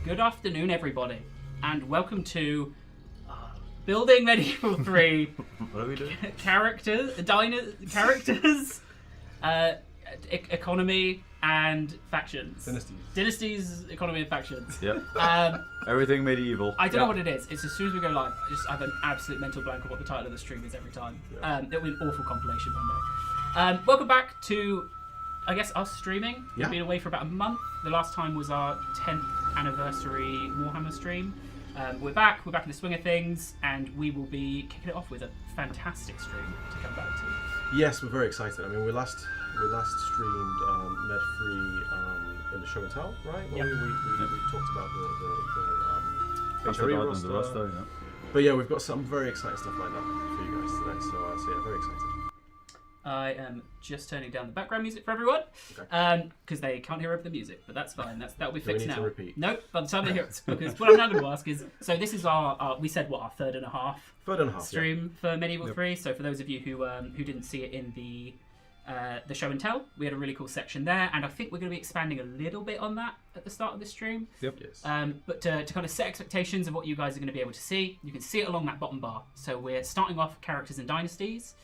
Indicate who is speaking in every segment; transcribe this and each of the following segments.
Speaker 1: Good afternoon, everybody, and welcome to Building Medieval 3
Speaker 2: What are we doing?
Speaker 1: characters, economy, and factions. Dynasties, economy, and factions.
Speaker 2: Yep. Everything medieval.
Speaker 1: I don't know what it is. It's as soon as we go live, I have an absolute mental blank of what the title of the stream is every time. It'll be an awful compilation one day. Welcome back to, I guess, us streaming. We've been away for about a month. The last time was our 10th anniversary Warhammer stream. We're back in the swing of things, and we will be kicking it off with a fantastic stream to come back to.
Speaker 3: Yes, we're very excited. I mean, we last streamed Med3 in the show and tell, right? Well, we talked about the roster.
Speaker 2: Yeah.
Speaker 3: But yeah, we've got some very exciting stuff lined up for you guys today. So yeah, very excited.
Speaker 1: I am just turning down the background music for everyone because they can't hear over the music, but that's fine. That'll be fixed now.
Speaker 3: To repeat?
Speaker 1: Nope, by the time they hear it, because what I'm now going to ask is, so this is our we said what, our third and a half stream for Medieval 3. So for those of you who didn't see it in the show and tell, we had a really cool section there, and I think we're going to be expanding a little bit on that at the start of this stream.
Speaker 2: Yep.
Speaker 3: Yes.
Speaker 1: But to kind of set expectations of what you guys are going to be able to see, you can see it along that bottom bar. So we're starting off characters and dynasties.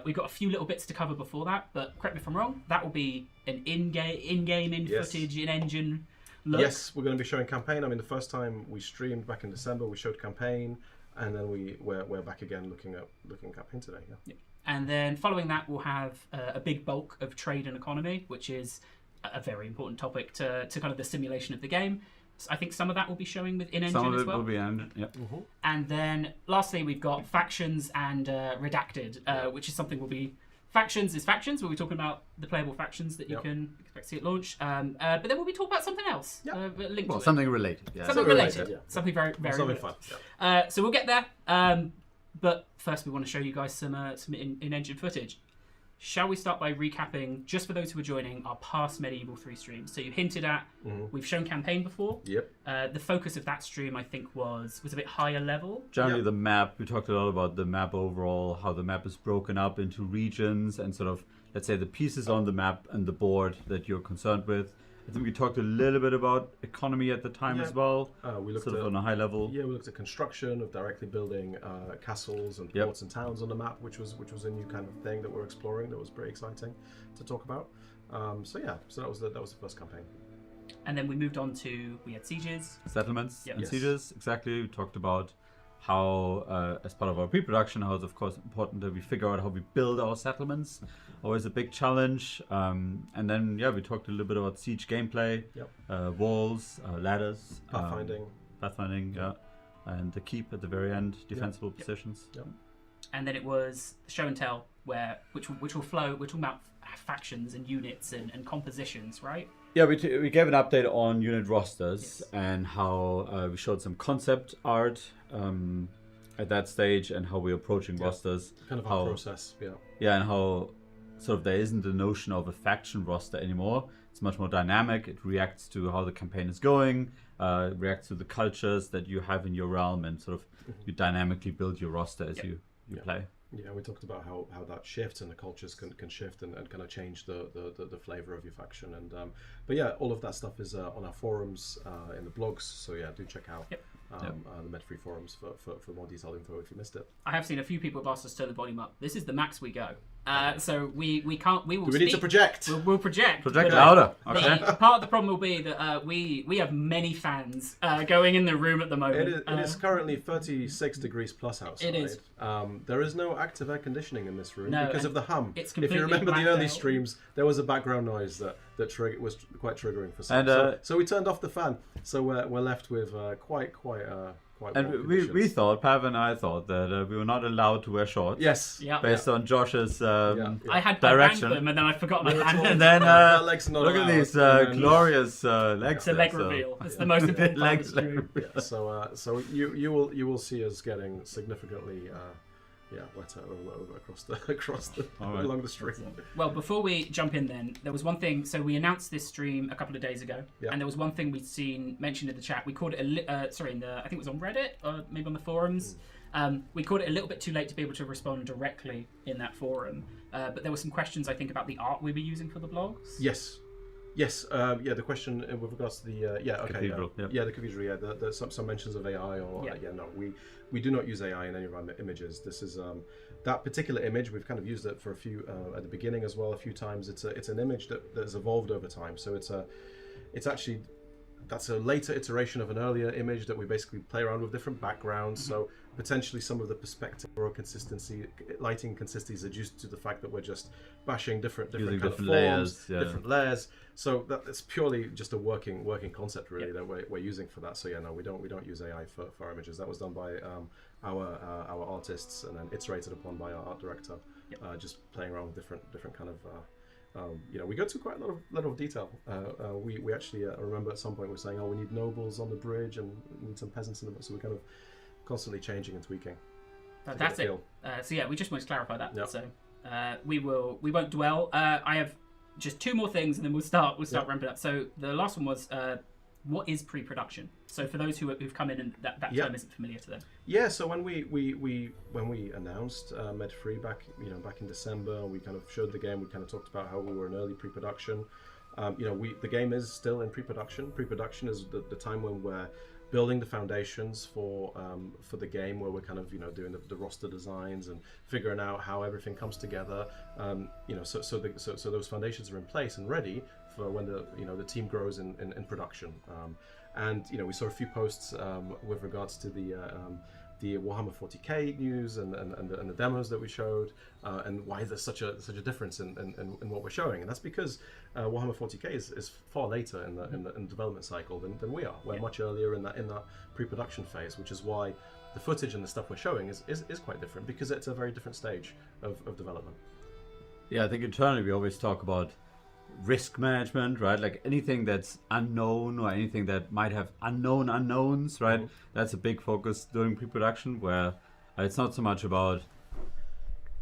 Speaker 1: We've got a few little bits to cover before that, but correct me if I'm wrong, that will be an in-game, footage, in-engine look.
Speaker 3: Yes, we're going to be showing campaign. I mean, the first time we streamed back in December, we showed campaign, and then we're back again looking at campaign today. Yeah.
Speaker 1: And then following that, we'll have a big bulk of trade and economy, which is a very important topic to kind of the simulation of the game. I think some of that will be showing with in-engine as well.
Speaker 2: Some of it will be in-engine, yep.
Speaker 3: Mm-hmm.
Speaker 1: And then lastly, we've got factions and redacted, which is something we'll be... Factions is factions. We'll be talking about the playable factions that you can expect to see at launch. But then we'll be talking about something else. Linked to it.
Speaker 2: Something related. Yeah.
Speaker 1: Something related. Yeah. Something very, very
Speaker 3: something
Speaker 1: related.
Speaker 3: fun. Yeah.
Speaker 1: So we'll get there. But first, we want to show you guys some in-engine footage. Shall we start by recapping, just for those who are joining, our past Medieval 3 streams? So you hinted at, we've shown campaign before.
Speaker 3: Yep.
Speaker 1: The focus of that stream, I think, was a bit higher level.
Speaker 2: Generally, the map, we talked a lot about the map overall, how the map is broken up into regions and sort of, let's say, the pieces on the map and the board that you're concerned with. I think we talked a little bit about economy at the time as well.
Speaker 3: We looked
Speaker 2: sort of on a high level.
Speaker 3: Yeah, we looked at construction of directly building castles and ports and towns on the map, which was a new kind of thing that we're exploring. That was pretty exciting to talk about. So that was the first campaign.
Speaker 1: And then we moved on to, we had sieges,
Speaker 2: settlements and sieges. Exactly. We talked about how, as part of our pre-production, how it's of course important that we figure out how we build our settlements. Always a big challenge. And then we talked a little bit about siege gameplay, walls, ladders, pathfinding, and the keep at the very end, defensible positions.
Speaker 3: Yep.
Speaker 1: And then it was show and tell, which will flow. We're talking about factions and units and compositions, right?
Speaker 2: Yeah, we gave an update on unit rosters and how we showed some concept art at that stage and how we're approaching rosters.
Speaker 3: Kind of our process,
Speaker 2: Yeah, and how sort of there isn't the notion of a faction roster anymore. It's much more dynamic. It reacts to how the campaign is going, reacts to the cultures that you have in your realm, and sort of you dynamically build your roster as you play.
Speaker 3: Yeah, we talked about how that shifts and the cultures can shift and kind of change the flavor of your faction. And but yeah, all of that stuff is on our forums in the blogs. So yeah, do check out the Med3 forums for more detailed info if you missed it.
Speaker 1: I have seen a few people have asked us to turn the volume up. This is the max we go. So we can't. We will.
Speaker 3: Do we need to project?
Speaker 1: We'll project.
Speaker 2: Project louder. Okay.
Speaker 1: Part of the problem will be that we have many fans going in the room at the moment.
Speaker 3: It is currently 36 degrees plus outside.
Speaker 1: It is.
Speaker 3: There is no active air conditioning in this room because of the hum.
Speaker 1: It's
Speaker 3: if you remember the early
Speaker 1: out.
Speaker 3: Streams, there was a background noise that was quite triggering for some. So we turned off the fan. So we're left with quite.
Speaker 2: And we thought, Pav and I thought that we were not allowed to wear shorts.
Speaker 3: Yes.
Speaker 2: Based on Josh's
Speaker 1: I had
Speaker 2: direction.
Speaker 1: them and then I forgot my band.
Speaker 2: And then look at these glorious legs.
Speaker 1: It's a leg reveal. It's the most important
Speaker 2: legs.
Speaker 3: So you will see us getting significantly wetter along the stream.
Speaker 1: Well, before we jump in then, there was one thing. So we announced this stream a couple of days ago, and there was one thing we'd seen mentioned in the chat. We called it I think it was on Reddit or maybe on the forums. We called it a little bit too late to be able to respond directly in that forum. But there were some questions, I think, about the art we were using for the blogs.
Speaker 3: Yes. Yes, the question with regards to the
Speaker 2: Cathedral,
Speaker 3: the cathedral, there's some mentions of AI or no, we do not use AI in any of our images. This is that particular image. We've kind of used it for a few at the beginning as well, a few times. It's an image that's evolved over time. So it's actually that's a later iteration of an earlier image that we basically play around with different backgrounds. So potentially some of the perspective or lighting consistencies are due to the fact that we're just bashing different kind of forms,
Speaker 2: layers,
Speaker 3: different layers. So it's purely just a working concept really that we're using for that. So no, we don't use AI for our images. That was done by our artists and then iterated upon by our art director. Just playing around with different kind of. We go to quite a lot of detail. We actually I remember at some point we're saying, we need nobles on the bridge and we need some peasants in the. So we're kind of constantly changing and tweaking.
Speaker 1: That's it. We just want to clarify that. Yep. So we won't dwell. I have just two more things and then we'll start ramping up. So the last one was what is pre-production? So for those who've come in and that term isn't familiar to them. Yeah.
Speaker 3: So when we announced Med3 back in December, we kind of showed the game. We kind of talked about how we were in early pre-production. The game is still in pre-production. Pre-production is the time when we're building the foundations for the game, where we're kind of doing the roster designs and figuring out how everything comes together. So those foundations are in place and ready for when the team grows in production. And we saw a few posts with regards to the Warhammer 40k news and the demos that we showed, and why there's such a difference in what we're showing. And that's because Warhammer 40k is far later in the development cycle than we are. We're much earlier in that pre-production phase, which is why the footage and the stuff we're showing is quite different, because it's a very different stage of development.
Speaker 2: Yeah, I think internally we always talk about risk management, right? Like anything that's unknown or anything that might have unknown unknowns, right? That's a big focus during pre-production, where it's not so much about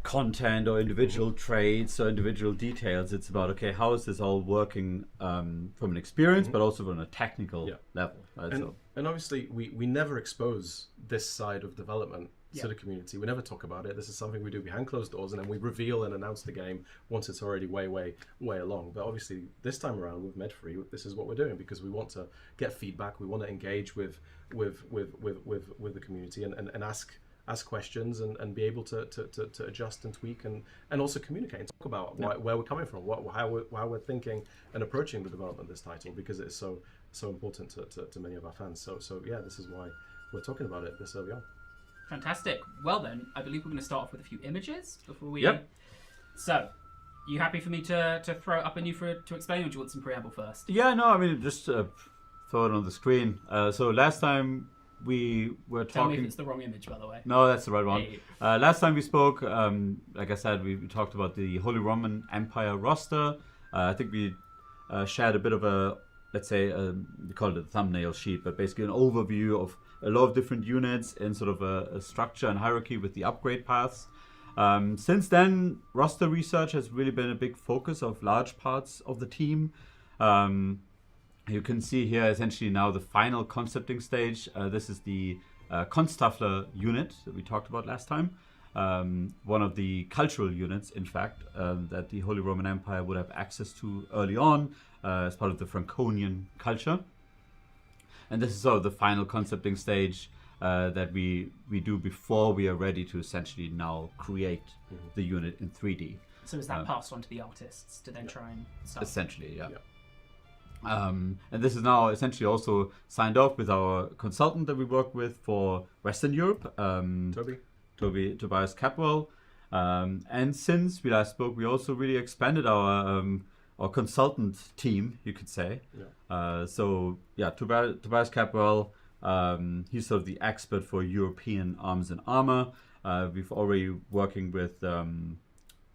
Speaker 2: content or individual traits or individual details. It's about, okay, how is this all working from an experience, but also from a technical level, right?
Speaker 3: And obviously we never expose this side of development to the community. We never talk about it. This is something we do behind closed doors, and then we reveal and announce the game once it's already way along. But obviously this time around with Med3, this is what we're doing, because we want to get feedback. We want to engage with the community and ask questions and be able to adjust and tweak and also communicate and talk about where we're coming from, how we're thinking and approaching the development of this title, because it's so important to many of our fans. So this is why we're talking about it this early on.
Speaker 1: Fantastic. Well then, I believe we're going to start off with a few images before we. So, you happy for me to throw it up and you to explain, or do you want some preamble first?
Speaker 2: Yeah, no, I mean just throw it on the screen. So last time we were talking.
Speaker 1: Tell me if it's the wrong image, by the way.
Speaker 2: No, that's the right one. Hey. Last time we spoke, like I said, we talked about the Holy Roman Empire roster. I think we shared a bit of a, let's say, we call it a thumbnail sheet, but basically an overview of a lot of different units in sort of a structure and hierarchy with the upgrade paths. Since then, roster research has really been a big focus of large parts of the team. You can see here essentially now the final concepting stage. This is the Constaffler unit that we talked about last time. One of the cultural units, in fact, that the Holy Roman Empire would have access to early on as part of the Franconian culture. And this is sort of the final concepting stage that we do before we are ready to essentially now create the unit in 3D.
Speaker 1: So is that passed on to the artists to then try and start?
Speaker 2: Essentially, yeah. And this is now essentially also signed off with our consultant that we work with for Western Europe, Tobias Capwell. And since we last spoke, we also really expanded our consultant team, you could say. Tobias Capwell, he's sort of the expert for European arms and armor. We've already working with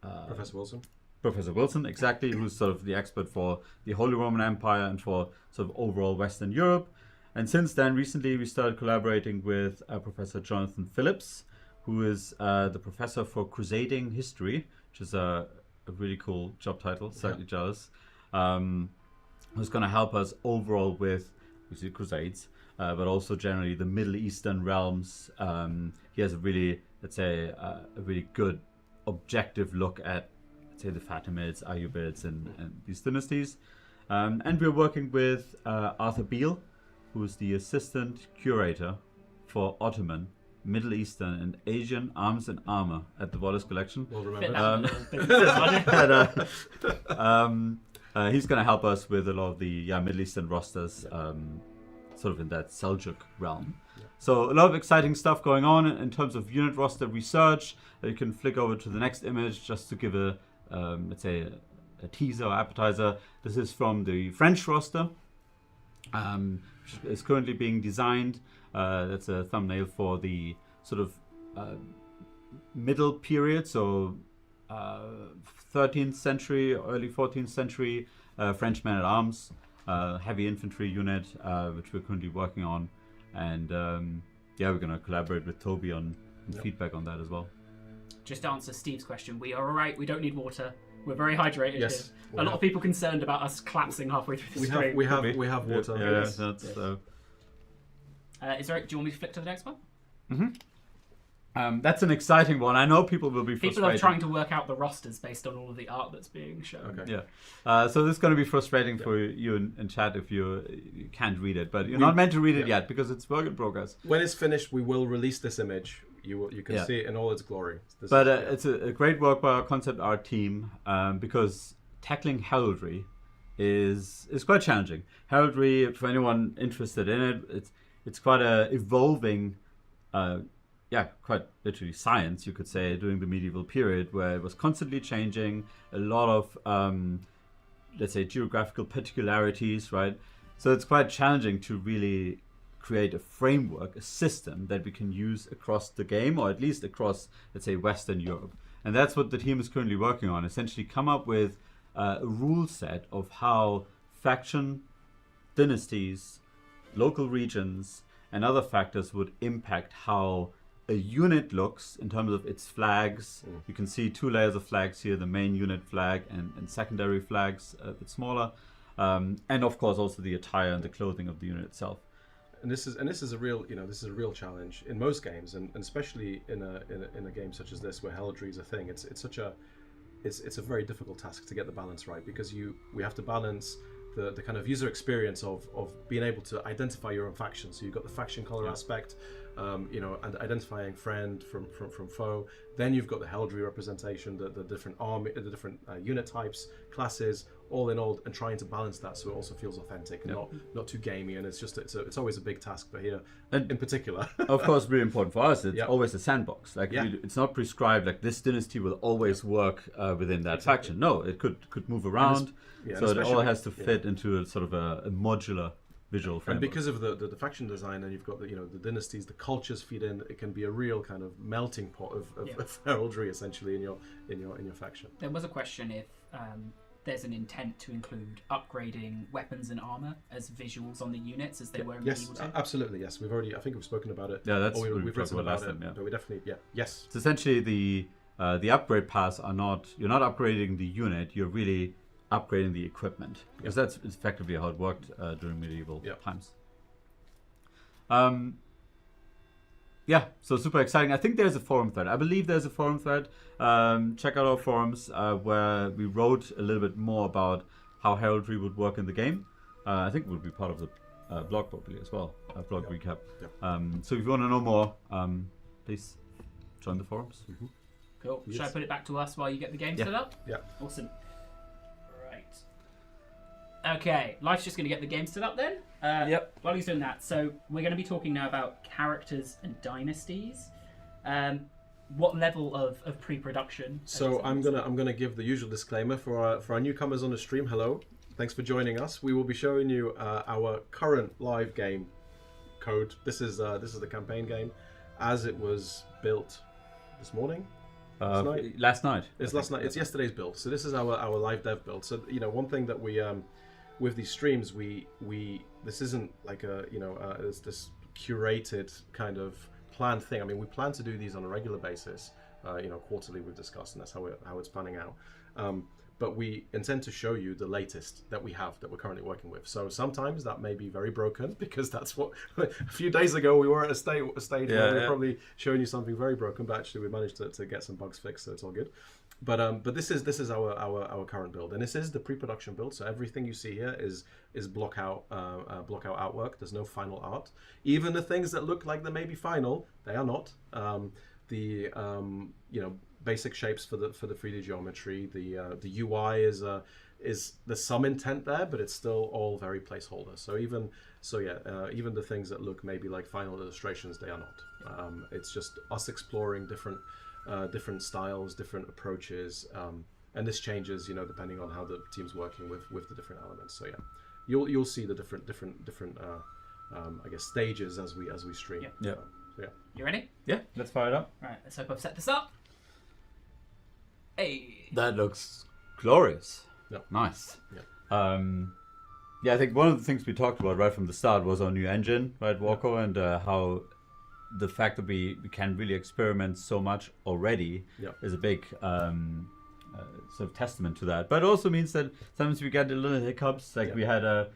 Speaker 2: Professor Wilson, exactly, who's sort of the expert for the Holy Roman Empire and for sort of overall Western Europe. And since then, recently, we started collaborating with Professor Jonathan Phillips, who is the professor for Crusading History, which is a really cool job title, slightly jealous, who's going to help us overall with the Crusades, but also generally the Middle Eastern realms. He has a really, let's say, a really good objective look at, say, the Fatimids, Ayyubids, and these dynasties. And we're working with Arthur Beale, who's the assistant curator for Ottoman, Middle Eastern, and Asian arms and armor at the Wallace Collection.
Speaker 3: We'll
Speaker 1: Fit
Speaker 3: remember.
Speaker 1: that little bit.
Speaker 2: He's going to help us with a lot of the Middle Eastern rosters, sort of in that Seljuk realm. So a lot of exciting stuff going on in terms of unit roster research. You can flick over to the next image just to give a, let's say, a teaser or appetizer. This is from the French roster, which is currently being designed. That's a thumbnail for the sort of middle period, so 13th century, early 14th century French men-at-arms, heavy infantry unit, which we're currently working on. And we're going to collaborate with Toby on feedback on that as well.
Speaker 1: Just to answer Steve's question, we are all right. We don't need water. We're very hydrated.
Speaker 3: Yes,
Speaker 1: here. A lot of people concerned about us collapsing halfway through the stream.
Speaker 3: We have water.
Speaker 2: Yeah,
Speaker 3: Yes.
Speaker 2: that's.
Speaker 1: Is there? Do you want me to flick to the next one?
Speaker 2: That's an exciting one. I know people will be frustrated.
Speaker 1: People are trying to work out the rosters based on all of the art that's being shown.
Speaker 3: Okay.
Speaker 2: Yeah. So this is going to be frustrating for you in chat if you can't read it, but you're not meant to read it yet because it's work in progress.
Speaker 3: When it's finished, we will release this image. You can see it in all its glory.
Speaker 2: It's a great work by our concept art team because tackling heraldry is quite challenging. Heraldry, for anyone interested in it, it's quite a evolving, quite literally science, you could say, during the medieval period, where it was constantly changing. A lot of, let's say, geographical particularities, right? So it's quite challenging to really create a framework, a system that we can use across the game, or at least across, let's say, Western Europe. And that's what the team is currently working on, essentially come up with a rule set of how faction, dynasties, local regions, and other factors would impact how a unit looks in terms of its flags. You can see 2 layers of flags here, the main unit flag and secondary flags a bit smaller. And of course also the attire and the clothing of the unit itself.
Speaker 3: And this is a real challenge in most games, and especially in a game such as this where heraldry is a thing. It's a very difficult task to get the balance right, because we have to balance the kind of user experience of being able to identify your own faction. So you've got the faction color aspect, and identifying friend from foe. Then you've got the heraldry representation, the different army, the different unit types, classes, all in all, and trying to balance that so it also feels authentic and not too gamey. And it's always a big task. But here, and in particular,
Speaker 2: of course, really important for us. It's always a sandbox. It's not prescribed. Like this dynasty will always work within that faction. No, it could move around. So it all has to fit into a sort of a modular visual framework.
Speaker 3: And because of the faction design, and you've got the dynasties, the cultures feed in. It can be a real kind of melting pot of heraldry, essentially, in your faction.
Speaker 1: There was a question if there's an intent to include upgrading weapons and armor as visuals on the units as they were in medieval times.
Speaker 3: Absolutely, yes. I think we've spoken about it.
Speaker 2: Yeah, that's
Speaker 3: we've written about it.
Speaker 2: Time,
Speaker 3: but we definitely, yes.
Speaker 2: It's essentially the upgrade paths are not. You're not upgrading the unit. You're really upgrading the equipment, because that's effectively how it worked during medieval times. So super exciting. I think there's a forum thread. I believe there's a forum thread. Check out our forums where we wrote a little bit more about how heraldry would work in the game. I think it would be part of the blog probably as well, blog recap. So if you want to know more, please join the forums.
Speaker 1: Cool.
Speaker 3: Yes.
Speaker 1: Should I put it back to us while you get the game set up?
Speaker 3: Yeah.
Speaker 1: Awesome. Okay, Life's just going to get the game set up then. While he's doing that, so we're going to be talking now about characters and dynasties. What level of pre-production?
Speaker 3: So I'm gonna give the usual disclaimer for our newcomers on the stream. Hello, thanks for joining us. We will be showing you our current live game code. This is the campaign game as it was built this morning.
Speaker 2: Last night.
Speaker 3: It's last night. It's yesterday's build. So this is our live dev build. So one thing that we with these streams, we this isn't like this curated kind of planned thing. I mean, we plan to do these on a regular basis, quarterly we've discussed, and that's how it's panning out. but we intend to show you the latest that we have that we're currently working with. So sometimes that may be very broken, because that's what a few days ago we were at a stage where we were probably showing you something very broken, but actually we managed to get some bugs fixed, so it's all good. But this is our current build, and this is the pre-production build. So everything you see here is block out artwork. There's no final art. Even the things that look like they may be final, they are not. The basic shapes for the 3D geometry. The UI is there's some intent there, but it's still all very placeholder. So even the things that look maybe like final illustrations, they are not. It's just us exploring different styles, different approaches, and this changes, depending on how the team's working with the different elements. So yeah, you'll see the different I guess stages as we stream.
Speaker 1: Yeah.
Speaker 3: Yeah.
Speaker 1: You ready?
Speaker 2: Yeah, let's fire it up.
Speaker 1: Right, let's hope I've set this up. Hey.
Speaker 2: That looks glorious.
Speaker 3: Yeah.
Speaker 2: Nice.
Speaker 3: Yeah.
Speaker 2: Yeah, I think one of the things we talked about right from the start was our new engine, right, Walko, and how the fact that we can really experiment so much already is a big sort of testament to that. But it also means that sometimes we get a little hiccups. Like we had a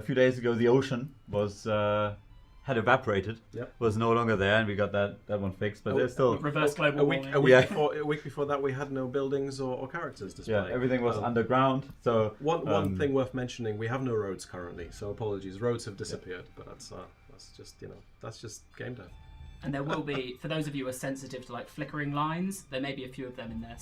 Speaker 2: few days ago, the ocean was had evaporated, was no longer there, and we got that one fixed. But there's still
Speaker 1: reverse global
Speaker 3: a week
Speaker 1: warming.
Speaker 3: a week before that we had no buildings or characters displayed.
Speaker 2: Yeah, everything was underground. So
Speaker 3: one thing worth mentioning: we have no roads currently. So apologies, roads have disappeared. But that's just game dev.
Speaker 1: And there will be, for those of you who are sensitive to like flickering lines, there may be a few of them in there.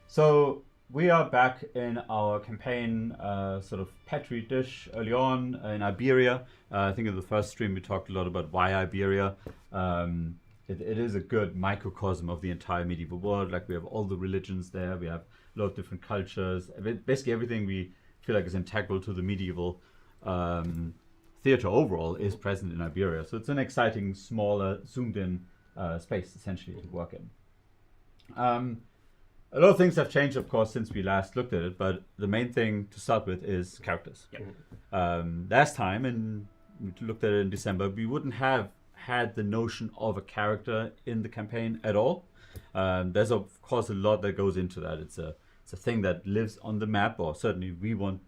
Speaker 2: So we are back in our campaign sort of petri dish early on in Iberia. I think in the first stream we talked a lot about why Iberia. It is a good microcosm of the entire medieval world. Like we have all the religions there. We have a lot of different cultures. Basically everything we feel like is integral to the medieval theater overall is present in Iberia. So it's an exciting, smaller, zoomed-in space, essentially, to work in. A lot of things have changed, of course, since we last looked at it, but the main thing to start with is characters. Last time, and we looked at it in December, we wouldn't have had the notion of a character in the campaign at all. There's, of course, a lot that goes into that. It's a thing that lives on the map, or certainly we want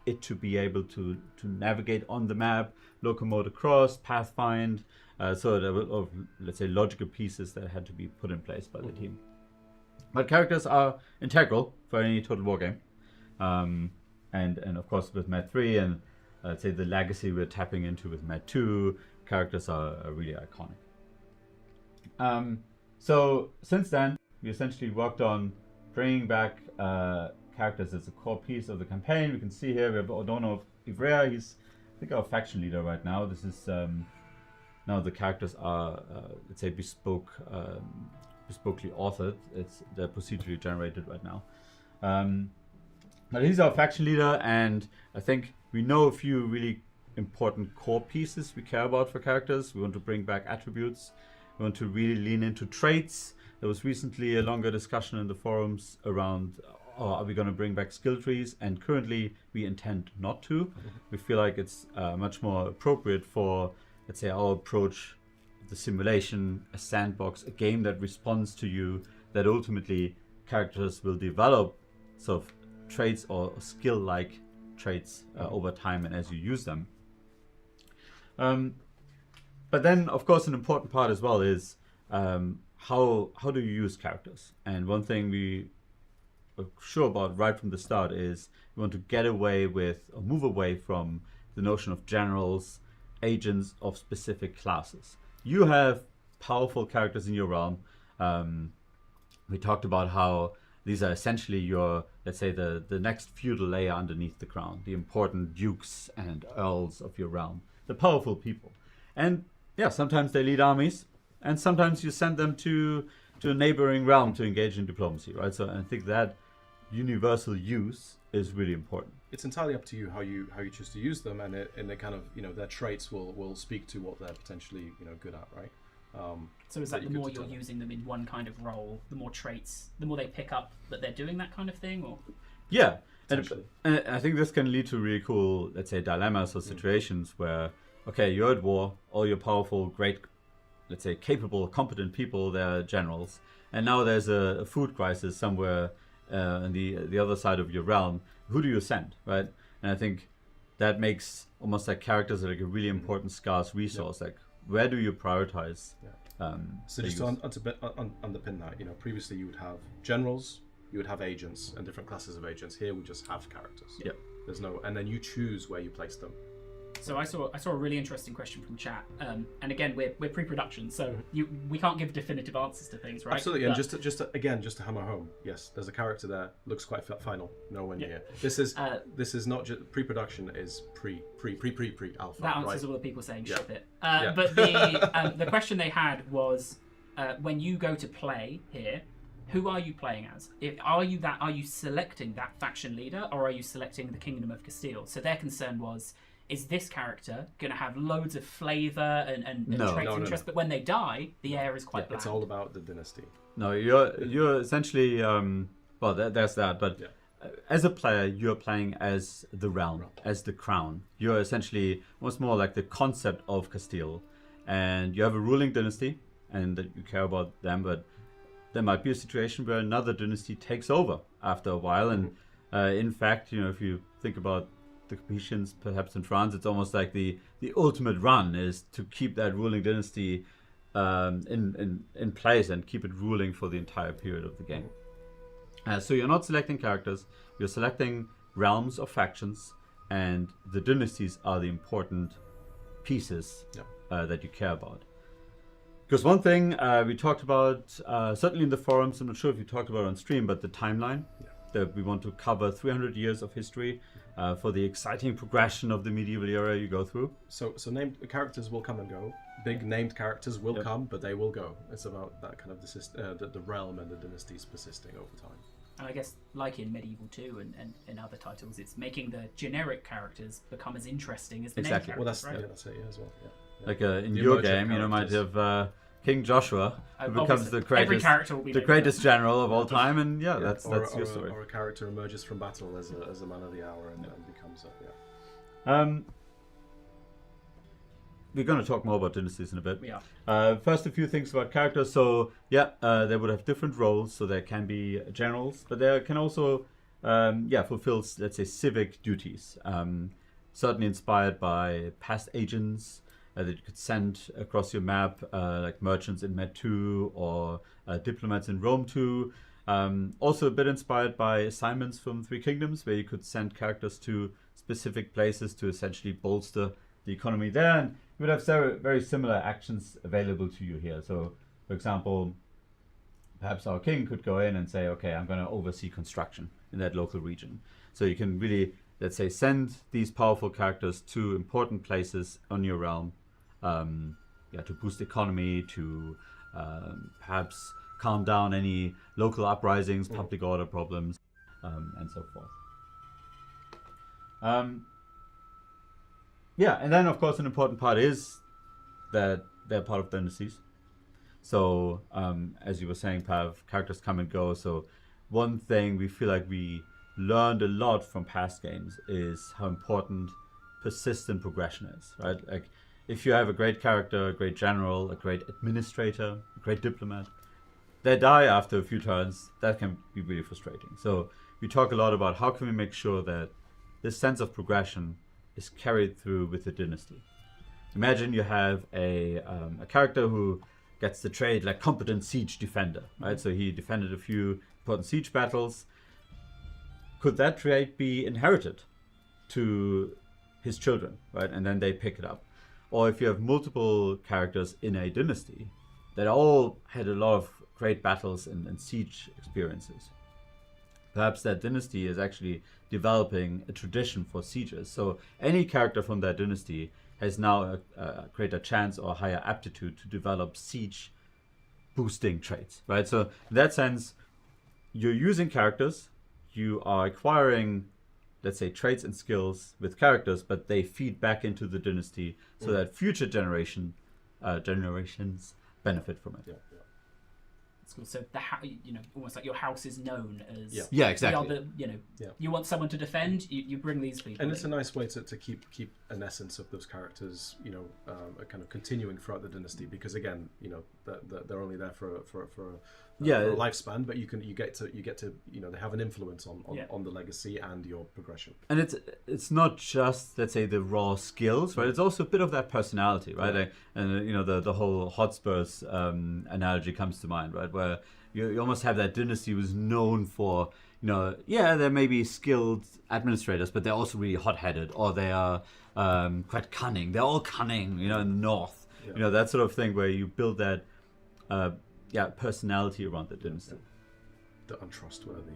Speaker 2: it to be able to navigate on the map, locomote across, pathfind. So there were, let's say, logical pieces that had to be put in place by the team. But characters are integral for any total war game. And of course with Med 3 and let's say the legacy we're tapping into with Med 2, characters are really iconic. So since then, we essentially worked on bringing back characters as a core piece of the campaign. We can see here we have Odono of Ivrea. He's, I think, our faction leader right now. This is now the characters are let's say bespokely authored. They're procedurally generated right now. But he's our faction leader, and I think we know a few really important core pieces we care about for characters. We want to bring back attributes. We want to really lean into traits. There was recently a longer discussion in the forums around are we going to bring back skill trees, and currently we intend not to. We feel like it's much more appropriate for, let's say, our approach, the simulation, a sandbox, a game that responds to you, that ultimately characters will develop sort of traits or skill-like traits over time and as you use them. But then, of course, an important part as well is how do you use characters? And one thing we are sure about right from the start is we want to get away with, or move away from the notion of generals, agents of specific classes. You have powerful characters in your realm. We talked about how these are essentially your, let's say, the next feudal layer underneath the crown, the important dukes and earls of your realm, the powerful people. And yeah, sometimes they lead armies, and sometimes you send them to a neighboring realm to engage in diplomacy, right? So I think that universal use is really important.
Speaker 3: It's entirely up to you how you choose to use them, and they kind of, their traits will speak to what they're potentially good at, right?
Speaker 1: So is that the more you're using them in one kind of role, the more traits, the more they pick up that they're doing that kind of thing, or?
Speaker 2: Yeah, and I think this can lead to really cool, let's say, dilemmas or situations where, okay, you're at war, all your powerful, great, let's say, capable, competent people, they're generals, and now there's a food crisis somewhere and the other side of your realm, who do you send, right? And I think that makes almost like characters like a really important scarce resource. Like, where do you prioritize?
Speaker 3: So just to underpin that, previously you would have generals, you would have agents and different classes of agents. Here we just have characters.
Speaker 2: Yeah.
Speaker 3: There's no, and then you choose where you place them.
Speaker 1: So I saw a really interesting question from chat, and again we're pre-production, so we can't give definitive answers to things, right?
Speaker 3: Absolutely, and just to hammer home, yes, there's a character there, looks quite final, nowhere near. This is not just pre-production, is pre alpha.
Speaker 1: That answers
Speaker 3: right?
Speaker 1: all the people saying ship it. But the question they had was, when you go to play here, who are you playing as? Are you selecting that faction leader, or are you selecting the Kingdom of Castile? So their concern was, is this character going to have loads of flavour and traits of interest, but when they die, the air is quite bland?
Speaker 3: It's all about the dynasty.
Speaker 2: No, you're essentially there's that, but as a player, you're playing as the realm, as the crown. You're essentially what's more like the concept of Castile, and you have a ruling dynasty, and that you care about them, but there might be a situation where another dynasty takes over after a while, and in fact, if you think about the Capetians, perhaps in France, it's almost like the ultimate run is to keep that ruling dynasty in place and keep it ruling for the entire period of the game. So you're not selecting characters, you're selecting realms or factions, and the dynasties are the important pieces that you care about. Because one thing we talked about, certainly in the forums, I'm not sure if you talked about it on stream, but the timeline. That we want to cover 300 years of history for the exciting progression of the medieval era you go through.
Speaker 3: So named characters will come and go. Big named characters will come, but they will go. It's about that kind of the realm and the dynasties persisting over time.
Speaker 1: And I guess, like in Medieval 2 and other titles, it's making the generic characters become as interesting as the named characters.
Speaker 3: Well, that's
Speaker 1: right?
Speaker 3: That's it as well. Yeah.
Speaker 2: Like in your game, you might have King Joshua, who becomes the greatest general of all time, and that's your story.
Speaker 3: Or a character emerges from battle as a man of the hour and becomes
Speaker 2: We're going to talk more about dynasties in a bit.
Speaker 1: We are.
Speaker 2: First, a few things about characters. So they would have different roles. So there can be generals, but they can also fulfill, let's say, civic duties. Certainly inspired by past agents that you could send across your map, like merchants in Med 2 or diplomats in Rome 2. Also a bit inspired by assignments from Three Kingdoms, where you could send characters to specific places to essentially bolster the economy there. And you would have very similar actions available to you here. So, for example, perhaps our king could go in and say, okay, I'm going to oversee construction in that local region. So you can really, let's say, send these powerful characters to important places on your realm, to boost the economy, to perhaps calm down any local uprisings, public order problems, and so forth. And then of course an important part is that they're part of dynasties. So as you were saying, Pav, characters come and go. So one thing we feel like we learned a lot from past games is how important persistent progression is, right? Like, if you have a great character, a great general, a great administrator, a great diplomat, they die after a few turns. That can be really frustrating. So we talk a lot about how can we make sure that this sense of progression is carried through with the dynasty. Imagine you have a character who gets the trait like competent siege defender, right? So he defended a few important siege battles. Could that trait be inherited to his children, right? And then they pick it up. Or if you have multiple characters in a dynasty that all had a lot of great battles and siege experiences, perhaps that dynasty is actually developing a tradition for sieges. So any character from that dynasty has now a greater chance or higher aptitude to develop siege boosting traits, right? So in that sense, you're using characters, you are acquiring, let's say, traits and skills with characters, but they feed back into the dynasty so that future generations benefit from it.
Speaker 1: That's cool. So almost like your house is known as.
Speaker 2: Yeah, exactly.
Speaker 1: You want someone to defend, you bring these people.
Speaker 3: And it's a nice way to keep an essence of those characters, kind of continuing throughout the dynasty, because again, they're only there for a lifespan, but you get to they have an influence on the legacy and your progression.
Speaker 2: And it's not just, let's say, the raw skills, right? It's also a bit of that personality, right? The whole Hotspurs analogy comes to mind, right? Where you almost have that dynasty who's known for, there may be skilled administrators, but they're also really hot-headed, or they are quite cunning. They're all cunning, in the north. Yeah. That sort of thing where you build that personality around the dynasty.
Speaker 3: The untrustworthy.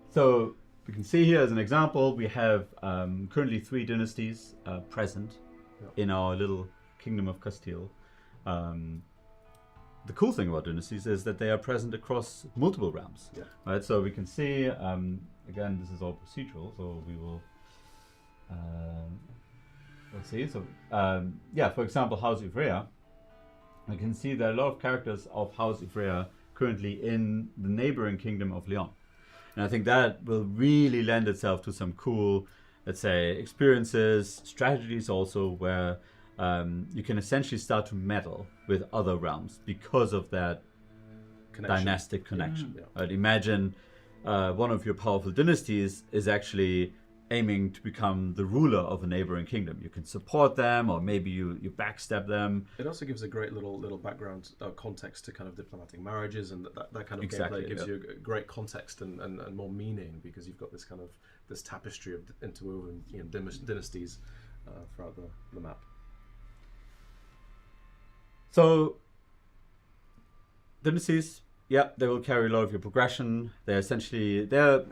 Speaker 2: So we can see here as an example, we have currently 3 dynasties present in our little kingdom of Castile. The cool thing about dynasties is that they are present across multiple realms. Yeah. Right. So we can see, again, this is all procedural, so we will. Let's see. So, for example, House Ivrea. I can see there are a lot of characters of House Ivrea currently in the neighboring kingdom of Leon. And I think that will really lend itself to some cool, let's say, experiences, strategies also, where you can essentially start to meddle with other realms because of that dynastic connection. Yeah. Right? Imagine one of your powerful dynasties is actually aiming to become the ruler of a neighboring kingdom. You can support them, or maybe you backstab them.
Speaker 3: It also gives a great little background context to kind of diplomatic marriages, and that kind of gameplay gives you a great context and more meaning, because you've got this tapestry of interwoven dynasties throughout the map.
Speaker 2: So dynasties, they will carry a lot of your progression. They're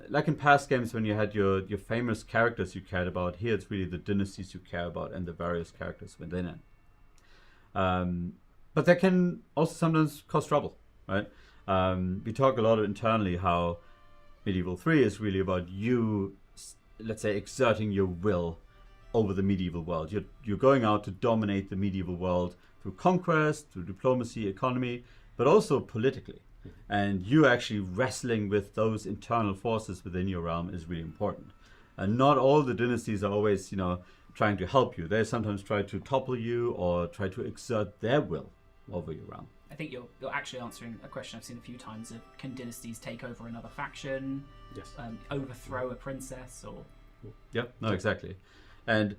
Speaker 2: like in past games when you had your famous characters you cared about. Here it's really the dynasties you care about and the various characters within it. But they can also sometimes cause trouble, right? We talk a lot internally how Medieval 3 is really about you, let's say, exerting your will over the medieval world. You're going out to dominate the medieval world through conquest, through diplomacy, economy, but also politically. And you actually wrestling with those internal forces within your realm is really important. And not all the dynasties are always, trying to help you. They sometimes try to topple you or try to exert their will over your realm.
Speaker 1: I think you're actually answering a question I've seen a few times of, can dynasties take over another faction?
Speaker 3: Yes.
Speaker 1: Overthrow a princess, or...
Speaker 2: Yep, no, exactly. And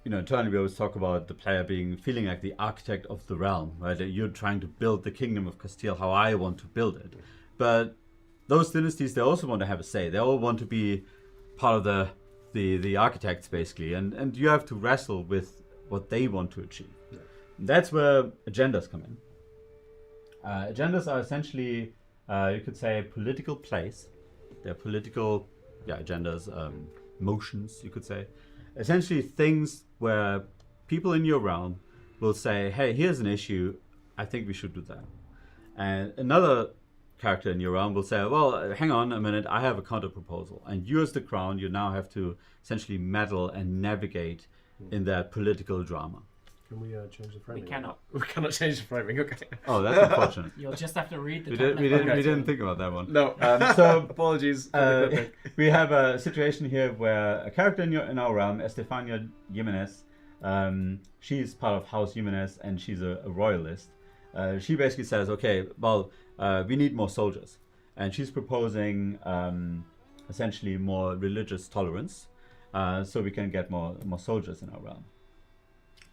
Speaker 2: internally we always talk about the player feeling like the architect of the realm, right? You're trying to build the kingdom of Castile how I want to build it. But those dynasties, they also want to have a say. They all want to be part of the architects, basically. And you have to wrestle with what they want to achieve. Yeah. That's where agendas come in. Agendas are essentially, you could say, political plays. They're political agendas, motions, you could say. Essentially things where people in your realm will say, hey, here's an issue, I think we should do that. And another character in your realm will say, well, hang on a minute, I have a counter proposal. And you as the crown, you now have to essentially meddle and navigate in that political drama.
Speaker 3: Can we change the framing?
Speaker 1: We cannot.
Speaker 3: We cannot change the framing, okay.
Speaker 2: Oh, that's unfortunate.
Speaker 1: You'll just have to read the
Speaker 2: we didn't think about that one.
Speaker 3: No, so apologies.
Speaker 2: We have a situation here where a character in our realm, Estefania Jimenez, she's part of House Jimenez and she's a royalist. She basically says, okay, well, we need more soldiers. And she's proposing essentially more religious tolerance so we can get more soldiers in our realm.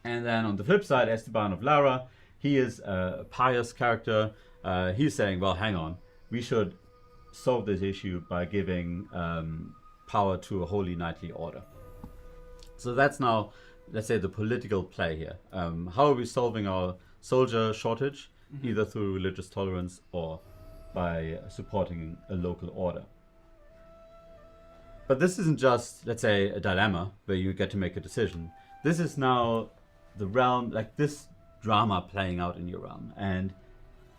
Speaker 2: And then on the flip side, Esteban of Lara, he is a pious character. He's saying, well, hang on, we should solve this issue by giving power to a holy knightly order. So that's now, let's say, the political play here. How are we solving our soldier shortage? Mm-hmm. Either through religious tolerance or by supporting a local order. But this isn't just, let's say, a dilemma where you get to make a decision. This is now the realm, like this drama playing out in your realm, and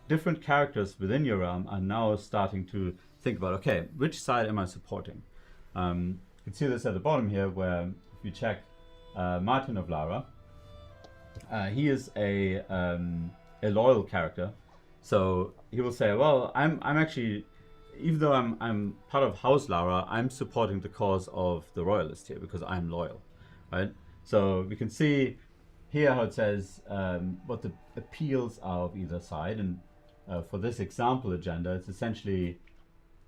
Speaker 2: different characters within your realm are now starting to think about, okay, which side am I supporting? You can see this at the bottom here, where if you check Martin of Lara, he is a loyal character, so he will say, well, I'm actually, even though I'm part of House Lara, I'm supporting the cause of the royalist here because I'm loyal, right? So we can see here how it says what the appeals are of either side, and for this example agenda, it's essentially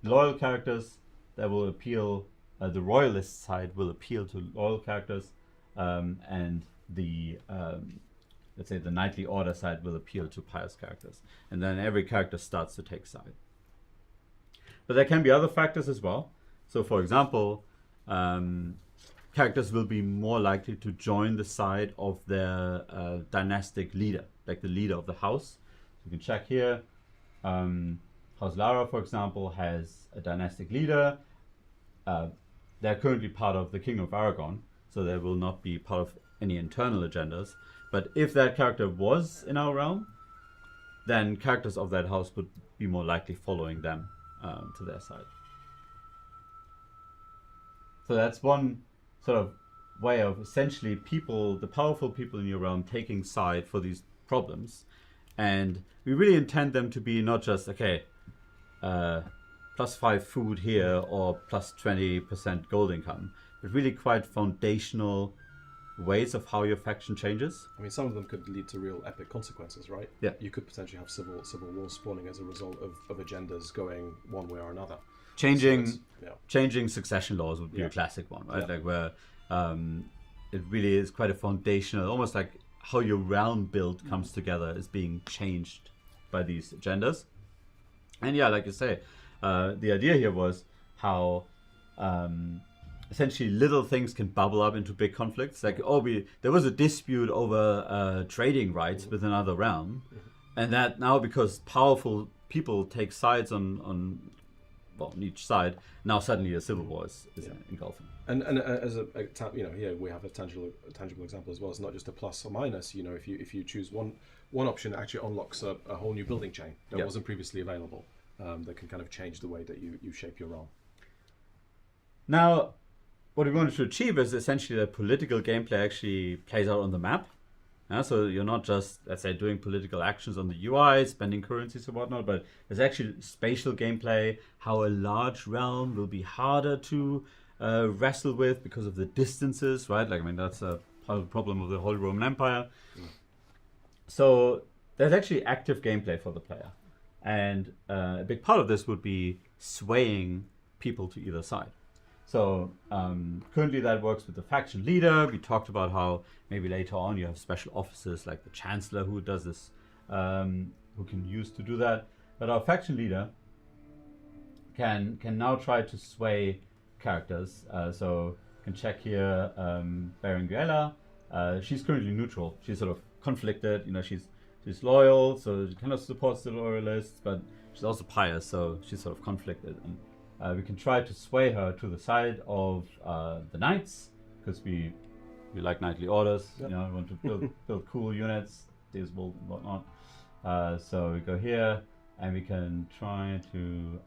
Speaker 2: loyal characters that will appeal. The royalist side will appeal to loyal characters, and the let's say the knightly order side will appeal to pious characters, and then every character starts to take side. But there can be other factors as well. So, for example, characters will be more likely to join the side of their dynastic leader, like the leader of the house. So you can check here. House Lara, for example, has a dynastic leader. They're currently part of the King of Aragon, so they will not be part of any internal agendas. But if that character was in our realm, then characters of that house would be more likely following them to their side. So that's one sort of way of essentially the powerful people in your realm taking side for these problems. And we really intend them to be not just, okay, +5 food here or +20% gold income, but really quite foundational ways of how your faction changes.
Speaker 3: I mean, some of them could lead to real epic consequences, right?
Speaker 2: Yeah.
Speaker 3: You could potentially have civil wars spawning as a result of agendas going one way or another.
Speaker 2: Changing succession laws would be a classic one, right? Like where it really is quite a foundational, almost like how your realm build comes together is being changed by these agendas. And yeah, like you say, the idea here was how essentially little things can bubble up into big conflicts. Like, there was a dispute over trading rights with another realm, and that now, because powerful people take sides on each side, now suddenly a civil war is engulfing.
Speaker 3: And as here we have a tangible example as well. It's not just a plus or minus. You know, if you choose one option, it actually unlocks a whole new building chain that wasn't previously available. That can kind of change the way that you shape your realm.
Speaker 2: Now, what we wanted to achieve is essentially that political gameplay actually plays out on the map. So you're not just, let's say, doing political actions on the UI, spending currencies or whatnot, but there's actually spatial gameplay, how a large realm will be harder to wrestle with because of the distances, right? Like, I mean, that's a part of the problem of the Holy Roman Empire. So there's actually active gameplay for the player. And a big part of this would be swaying people to either side. So currently that works with the faction leader. We talked about how maybe later on you have special officers like the Chancellor who does this, who can use to do that. But our faction leader can now try to sway characters. So you can check here Berenguela. She's currently neutral. She's sort of conflicted. You know, she's loyal, so she kind of supports the loyalists, but she's also pious, so she's sort of conflicted. And we can try to sway her to the side of the knights, because we like knightly orders. You know, we want to build cool units, disable and whatnot. So we go here, and we can try to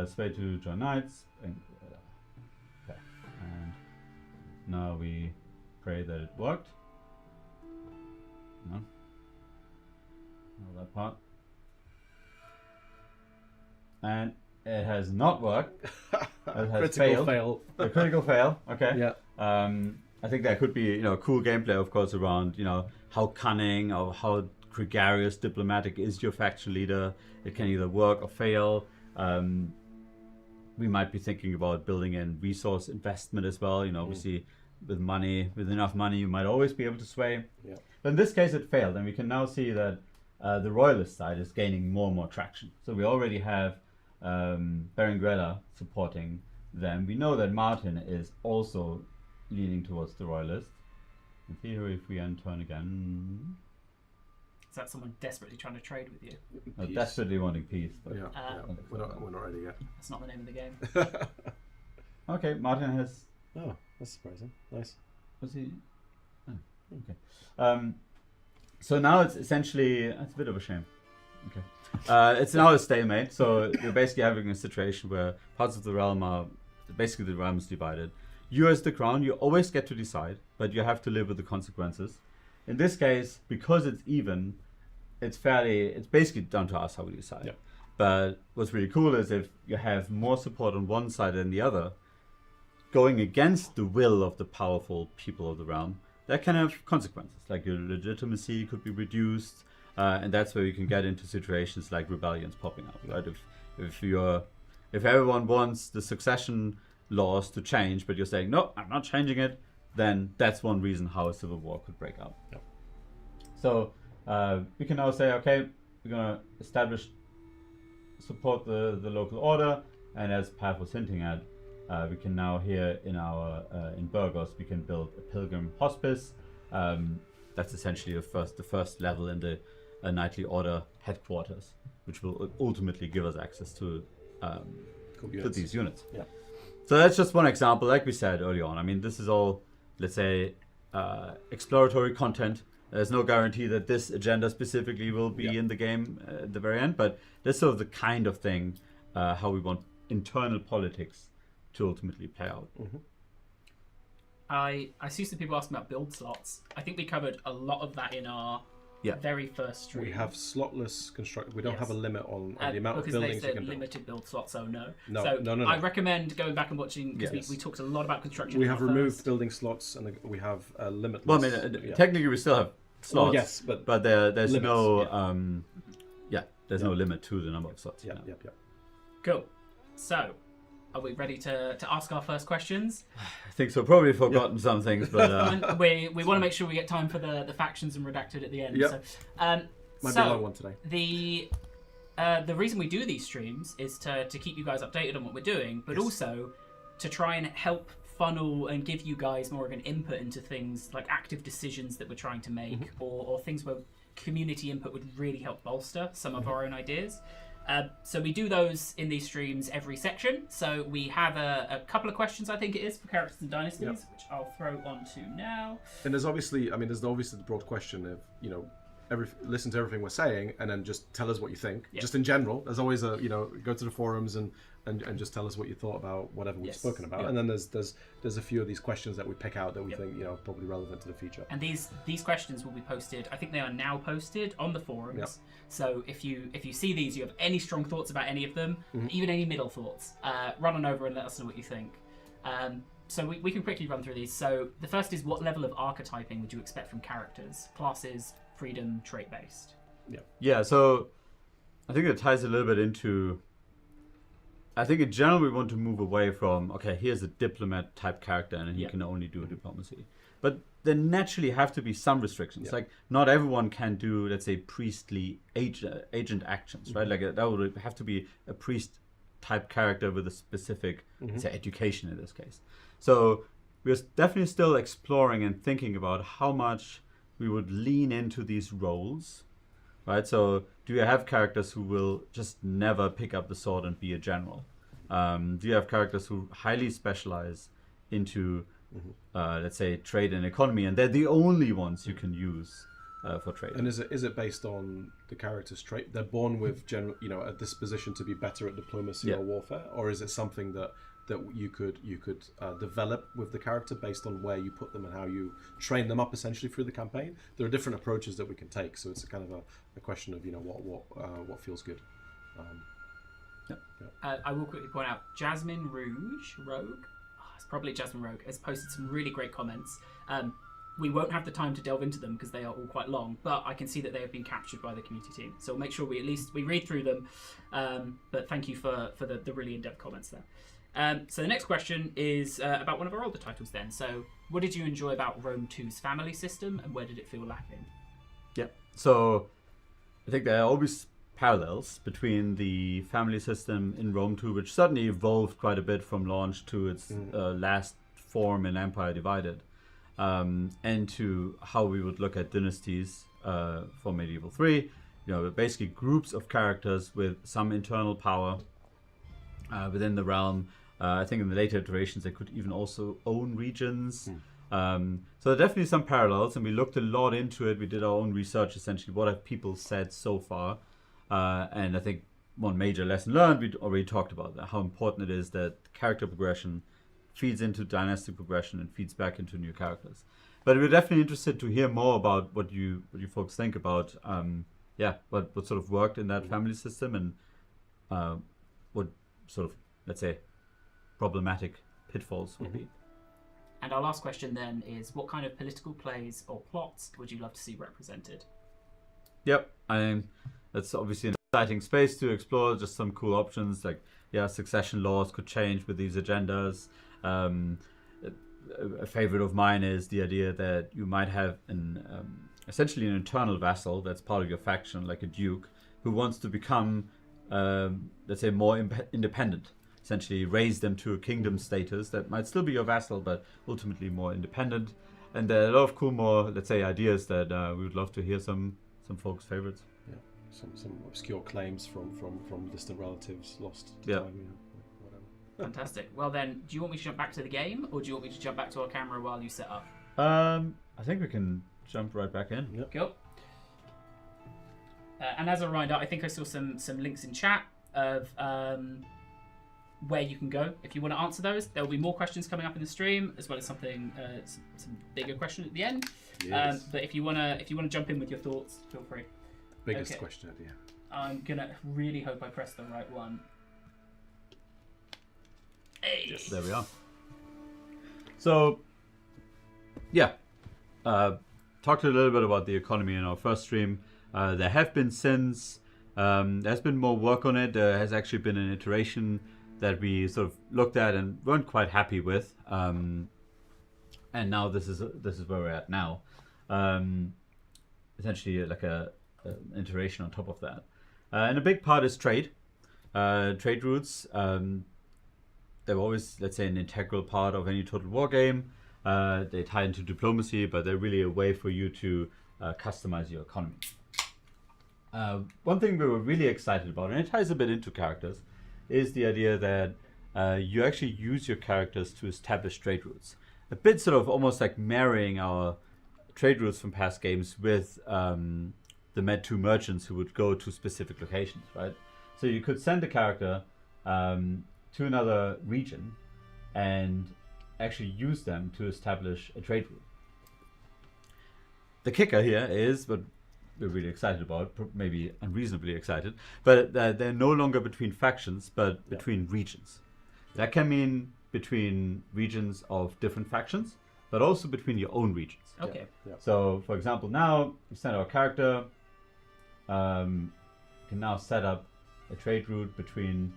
Speaker 2: sway to join knights. Okay, and now we pray that it worked. No, that part. And it has not worked. It has failed. A critical fail. Okay.
Speaker 3: Yeah.
Speaker 2: I think there could be, cool gameplay, of course, around, how cunning or how gregarious, diplomatic is your faction leader. It can either work or fail. We might be thinking about building in resource investment as well. Obviously, with enough money, you might always be able to sway.
Speaker 3: Yeah.
Speaker 2: But in this case, it failed, and we can now see that the royalist side is gaining more and more traction. So we already have Berenguela supporting them. We know that Martin is also leaning towards the royalist. In theory, if we end turn again,
Speaker 1: is that someone desperately trying to trade with you?
Speaker 2: Desperately wanting peace. But
Speaker 3: we're not ready yet.
Speaker 1: That's not the name of the game.
Speaker 2: Okay, Martin has.
Speaker 3: Oh, that's surprising. Nice.
Speaker 2: Was he? Oh, okay. So now it's essentially, it's a bit of a shame. Okay. It's now a stalemate. So you're basically having a situation where parts of the realm the realm is divided. you as the crown, you always get to decide, but you have to live with the consequences. In this case, because it's even, it's basically down to us how we decide.
Speaker 3: Yeah.
Speaker 2: But what's really cool is if you have more support on one side than the other, going against the will of the powerful people of the realm, that can have consequences. Like your legitimacy could be reduced, and that's where you can get into situations like rebellions popping up. Right? If everyone wants the succession laws to change, but you're saying no, I'm not changing it, then that's one reason how a civil war could break out.
Speaker 3: Yep.
Speaker 2: So we can now say, okay, we're gonna support the local order, and as Pav was hinting at, we can now here in Burgos we can build a pilgrim hospice. That's essentially the first level in the knightly order headquarters, which will ultimately give us access to these units.
Speaker 3: Yeah.
Speaker 2: So that's just one example. Like we said early on, I mean, this is all, let's say, exploratory content. There's no guarantee that this agenda specifically will be in the game at the very end, but that's sort of the kind of thing how we want internal politics to ultimately play out.
Speaker 1: Mm-hmm. I see some people asking about build slots. I think we covered a lot of that in our very first stream.
Speaker 3: We have slotless construct. We don't have a limit on the amount of buildings you can build.
Speaker 1: Limited build slots, so no.
Speaker 3: No.
Speaker 1: I recommend going back and watching, because we talked a lot about construction.
Speaker 3: We have removed building slots, and we have limitless.
Speaker 2: Well, I mean, technically we still have slots.
Speaker 3: Oh, yes, but
Speaker 2: there's
Speaker 3: limits,
Speaker 2: no there's no limit to the number of slots.
Speaker 3: Yeah.
Speaker 1: Cool. So, are we ready to ask our first questions?
Speaker 2: I think so. Probably forgotten some things, but
Speaker 1: we want to make sure we get time for the factions and redacted at the end.
Speaker 3: Yep.
Speaker 1: So,
Speaker 3: might be a long one today.
Speaker 1: The reason we do these streams is to keep you guys updated on what we're doing, but also to try and help funnel and give you guys more of an input into things like active decisions that we're trying to make, or things where community input would really help bolster some of our own ideas. So we do those in these streams every section. So we have a couple of questions, I think it is, for Characters and Dynasties, which I'll throw onto now.
Speaker 3: And there's obviously the broad question of, listen to everything we're saying and then just tell us what you think. Just in general, there's always go to the forums and just tell us what you thought about whatever we've spoken about. And then there's a few of these questions that we pick out that we think probably relevant to the future.
Speaker 1: And these questions will be posted. I think they are now posted on the forums. Yep. So if you see these, you have any strong thoughts about any of them, even any middle thoughts, run on over and let us know what you think. So we can quickly run through these. So the first is, what level of archetyping would you expect from characters, classes, freedom, trait based?
Speaker 2: Yeah. So I think it ties a little bit into. I think in general we want to move away from, okay, here's a diplomat type character and he can only do diplomacy. But there naturally have to be some restrictions. Like not everyone can do, let's say, priestly agent actions, right? Like that would have to be a priest type character with a specific, say, education in this case. So we're definitely still exploring and thinking about how much we would lean into these roles. Right, so do you have characters who will just never pick up the sword and be a general? Do you have characters who highly specialize into, let's say, trade and economy, and they're the only ones you can use for trade?
Speaker 3: And is it based on the character's trait? They're born with a disposition to be better at diplomacy or warfare, or is it something that you could develop with the character based on where you put them and how you train them up essentially through the campaign? There are different approaches that we can take, so it's a kind of a question of what feels good.
Speaker 1: I will quickly point out Jasmine Rogue. It's probably Jasmine Rogue has posted some really great comments. We won't have the time to delve into them because they are all quite long, but I can see that they have been captured by the community team. So we'll make sure we read through them. But thank you for the really in-depth comments there. So the next question is about one of our older titles then. So what did you enjoy about Rome 2's family system, and where did it feel lacking?
Speaker 2: Yeah, so I think there are always parallels between the family system in Rome 2, which certainly evolved quite a bit from launch to its last form in Empire Divided, and to how we would look at Dynasties for Medieval 3. Basically groups of characters with some internal power within the realm. I think in the later iterations they could even also own regions. So there are definitely some parallels, and we looked a lot into it. We did our own research, essentially. What have people said so far? And I think one major lesson learned, we already talked about that, how important it is that character progression feeds into dynasty progression and feeds back into new characters. But we're definitely interested to hear more about what you folks think about what sort of worked in that family system and what sort of, let's say, problematic pitfalls would be.
Speaker 1: And our last question then is, what kind of political plays or plots would you love to see represented?
Speaker 2: Yep, that's obviously an exciting space to explore. Just some cool options like, succession laws could change with these agendas. A favorite of mine is the idea that you might have essentially an internal vassal that's part of your faction, like a duke, who wants to become, let's say, more independent. Essentially raise them to a kingdom status that might still be your vassal, but ultimately more independent. And there are a lot of cool, more, let's say, ideas that we would love to hear some folks' favorites.
Speaker 3: Yeah, some obscure claims from distant relatives lost to time, whatever.
Speaker 1: Fantastic. Well then, do you want me to jump back to the game, or do you want me to jump back to our camera while you set up?
Speaker 2: I think we can jump right back in.
Speaker 3: Yep.
Speaker 1: Cool. And as a reminder, I think I saw some links in chat of where you can go if you want to answer those. There will be more questions coming up in the stream, as well as some bigger questions at the end.
Speaker 3: Yes.
Speaker 1: But if you wanna jump in with your thoughts, feel free.
Speaker 3: Biggest question at the end.
Speaker 1: I'm gonna really hope I press the right one. Hey.
Speaker 2: Yes, there we are. So, talked a little bit about the economy in our first stream. There have been since there's been more work on it. There has actually been an iteration that we sort of looked at and weren't quite happy with, and now this is where we're at now. Essentially, like an iteration on top of that, and a big part is trade routes. They're always, let's say, an integral part of any Total War game. They tie into diplomacy, but they're really a way for you to customize your economy. One thing we were really excited about, and it ties a bit into characters, is the idea that you actually use your characters to establish trade routes. A bit sort of almost like marrying our trade routes from past games with the Med2 merchants who would go to specific locations, right? So you could send a character to another region and actually use them to establish a trade route. The kicker here is what we're really excited about, maybe unreasonably excited, but they're no longer between factions, but between regions. That can mean between regions of different factions, but also between your own regions.
Speaker 1: Okay.
Speaker 3: Yeah.
Speaker 2: So, for example, now we send our character, can now set up a trade route between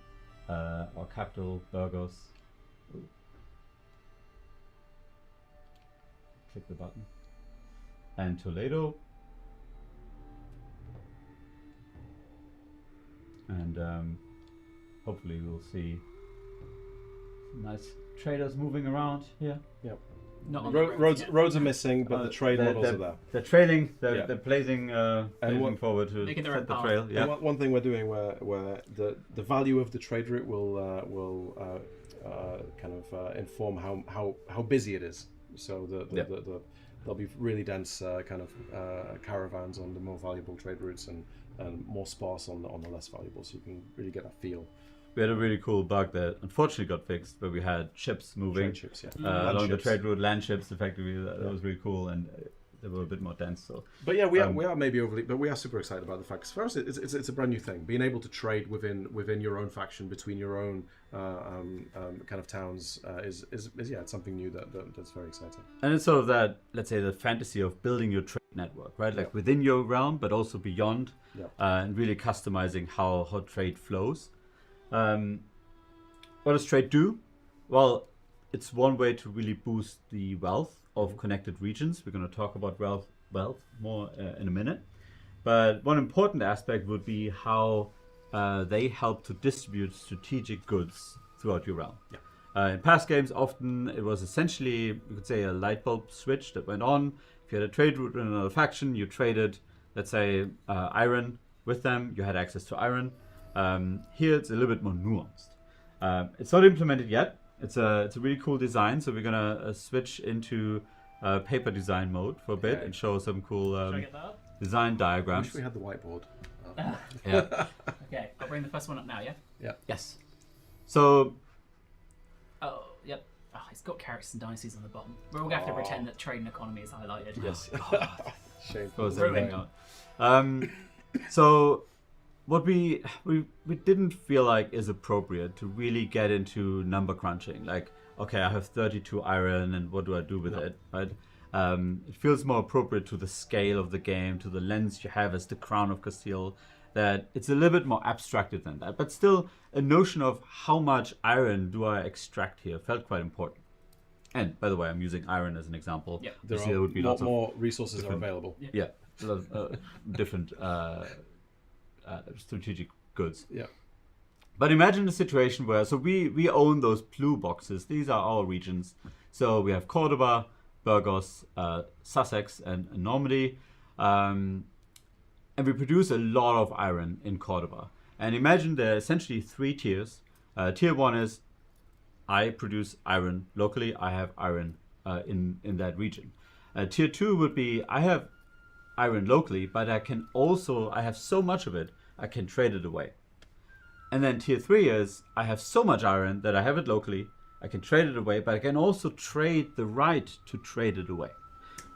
Speaker 2: our capital, Burgos. Ooh. Click the button. And Toledo. And hopefully we'll see some nice traders moving around here.
Speaker 3: Yep.
Speaker 1: Not on
Speaker 3: Roads are missing, but the trade models are there.
Speaker 2: They're trailing. They're blazing forward to
Speaker 1: Making the
Speaker 2: set
Speaker 1: right
Speaker 2: the
Speaker 1: path.
Speaker 2: trail. Yeah.
Speaker 3: One thing we're doing where the value of the trade route will kind of inform how busy it is. So there'll be really dense kind of caravans on the more valuable trade routes and more sparse on the less valuable. So you can really get a feel.
Speaker 2: We had a really cool bug that unfortunately got fixed, where we had ships moving
Speaker 3: Trade ships,
Speaker 2: along the trade route, land ships. Effectively, that was really cool, and they were a bit more dense. So,
Speaker 3: but yeah, we are maybe overly, but we are super excited about the fact. Because for us, it's a brand new thing. Being able to trade within your own faction, between your own kind of towns, is it's something new that's very exciting.
Speaker 2: And it's sort of that, let's say, the fantasy of building your trade network, right? Like within your realm, but also beyond, and really customizing how trade flows. What does trade do? Well, it's one way to really boost the wealth of connected regions. We're going to talk about wealth more in a minute. But one important aspect would be how they help to distribute strategic goods throughout your realm. In past games, often it was essentially, you could say, a light bulb switch that went on. If you had a trade route in another faction, you traded, let's say, iron with them. You had access to iron. Here it's a little bit more nuanced. It's not implemented yet. It's a really cool design. So we're gonna switch into paper design mode for a bit and show some cool design
Speaker 3: I
Speaker 2: diagrams.
Speaker 3: wish we had the whiteboard.
Speaker 2: Yeah.
Speaker 1: Okay, I'll bring the first one up now. Yeah.
Speaker 3: Yeah.
Speaker 2: Yes. So
Speaker 1: Oh, yep. Oh, it's got characters and dynasties on the bottom. We're all going to have to pretend that trade and economy is highlighted.
Speaker 3: Yes. Shameful.
Speaker 2: So what we didn't feel like is appropriate to really get into number crunching. Like, okay, I have 32 iron, and what do I do with it? Right? It feels more appropriate to the scale of the game, to the lens you have as the Crown of Castile. That it's a little bit more abstracted than that, but still a notion of how much iron do I extract here felt quite important. And by the way, I'm using iron as an example.
Speaker 1: Yep.
Speaker 3: There are
Speaker 2: would be
Speaker 3: lot more resources are available.
Speaker 2: Yeah, different strategic goods.
Speaker 3: Yeah.
Speaker 2: But imagine a situation where, so we own those blue boxes. These are our regions. So we have Cordoba, Burgos, Sussex, and Normandy. And we produce a lot of iron in Cordoba. And imagine there are essentially 3 tiers. Tier 1 is I produce iron locally. I have iron in that region. Tier 2 would be I have iron locally, but I have so much of it, I can trade it away. And then tier 3 is I have so much iron that I have it locally, I can trade it away, but I can also trade the right to trade it away.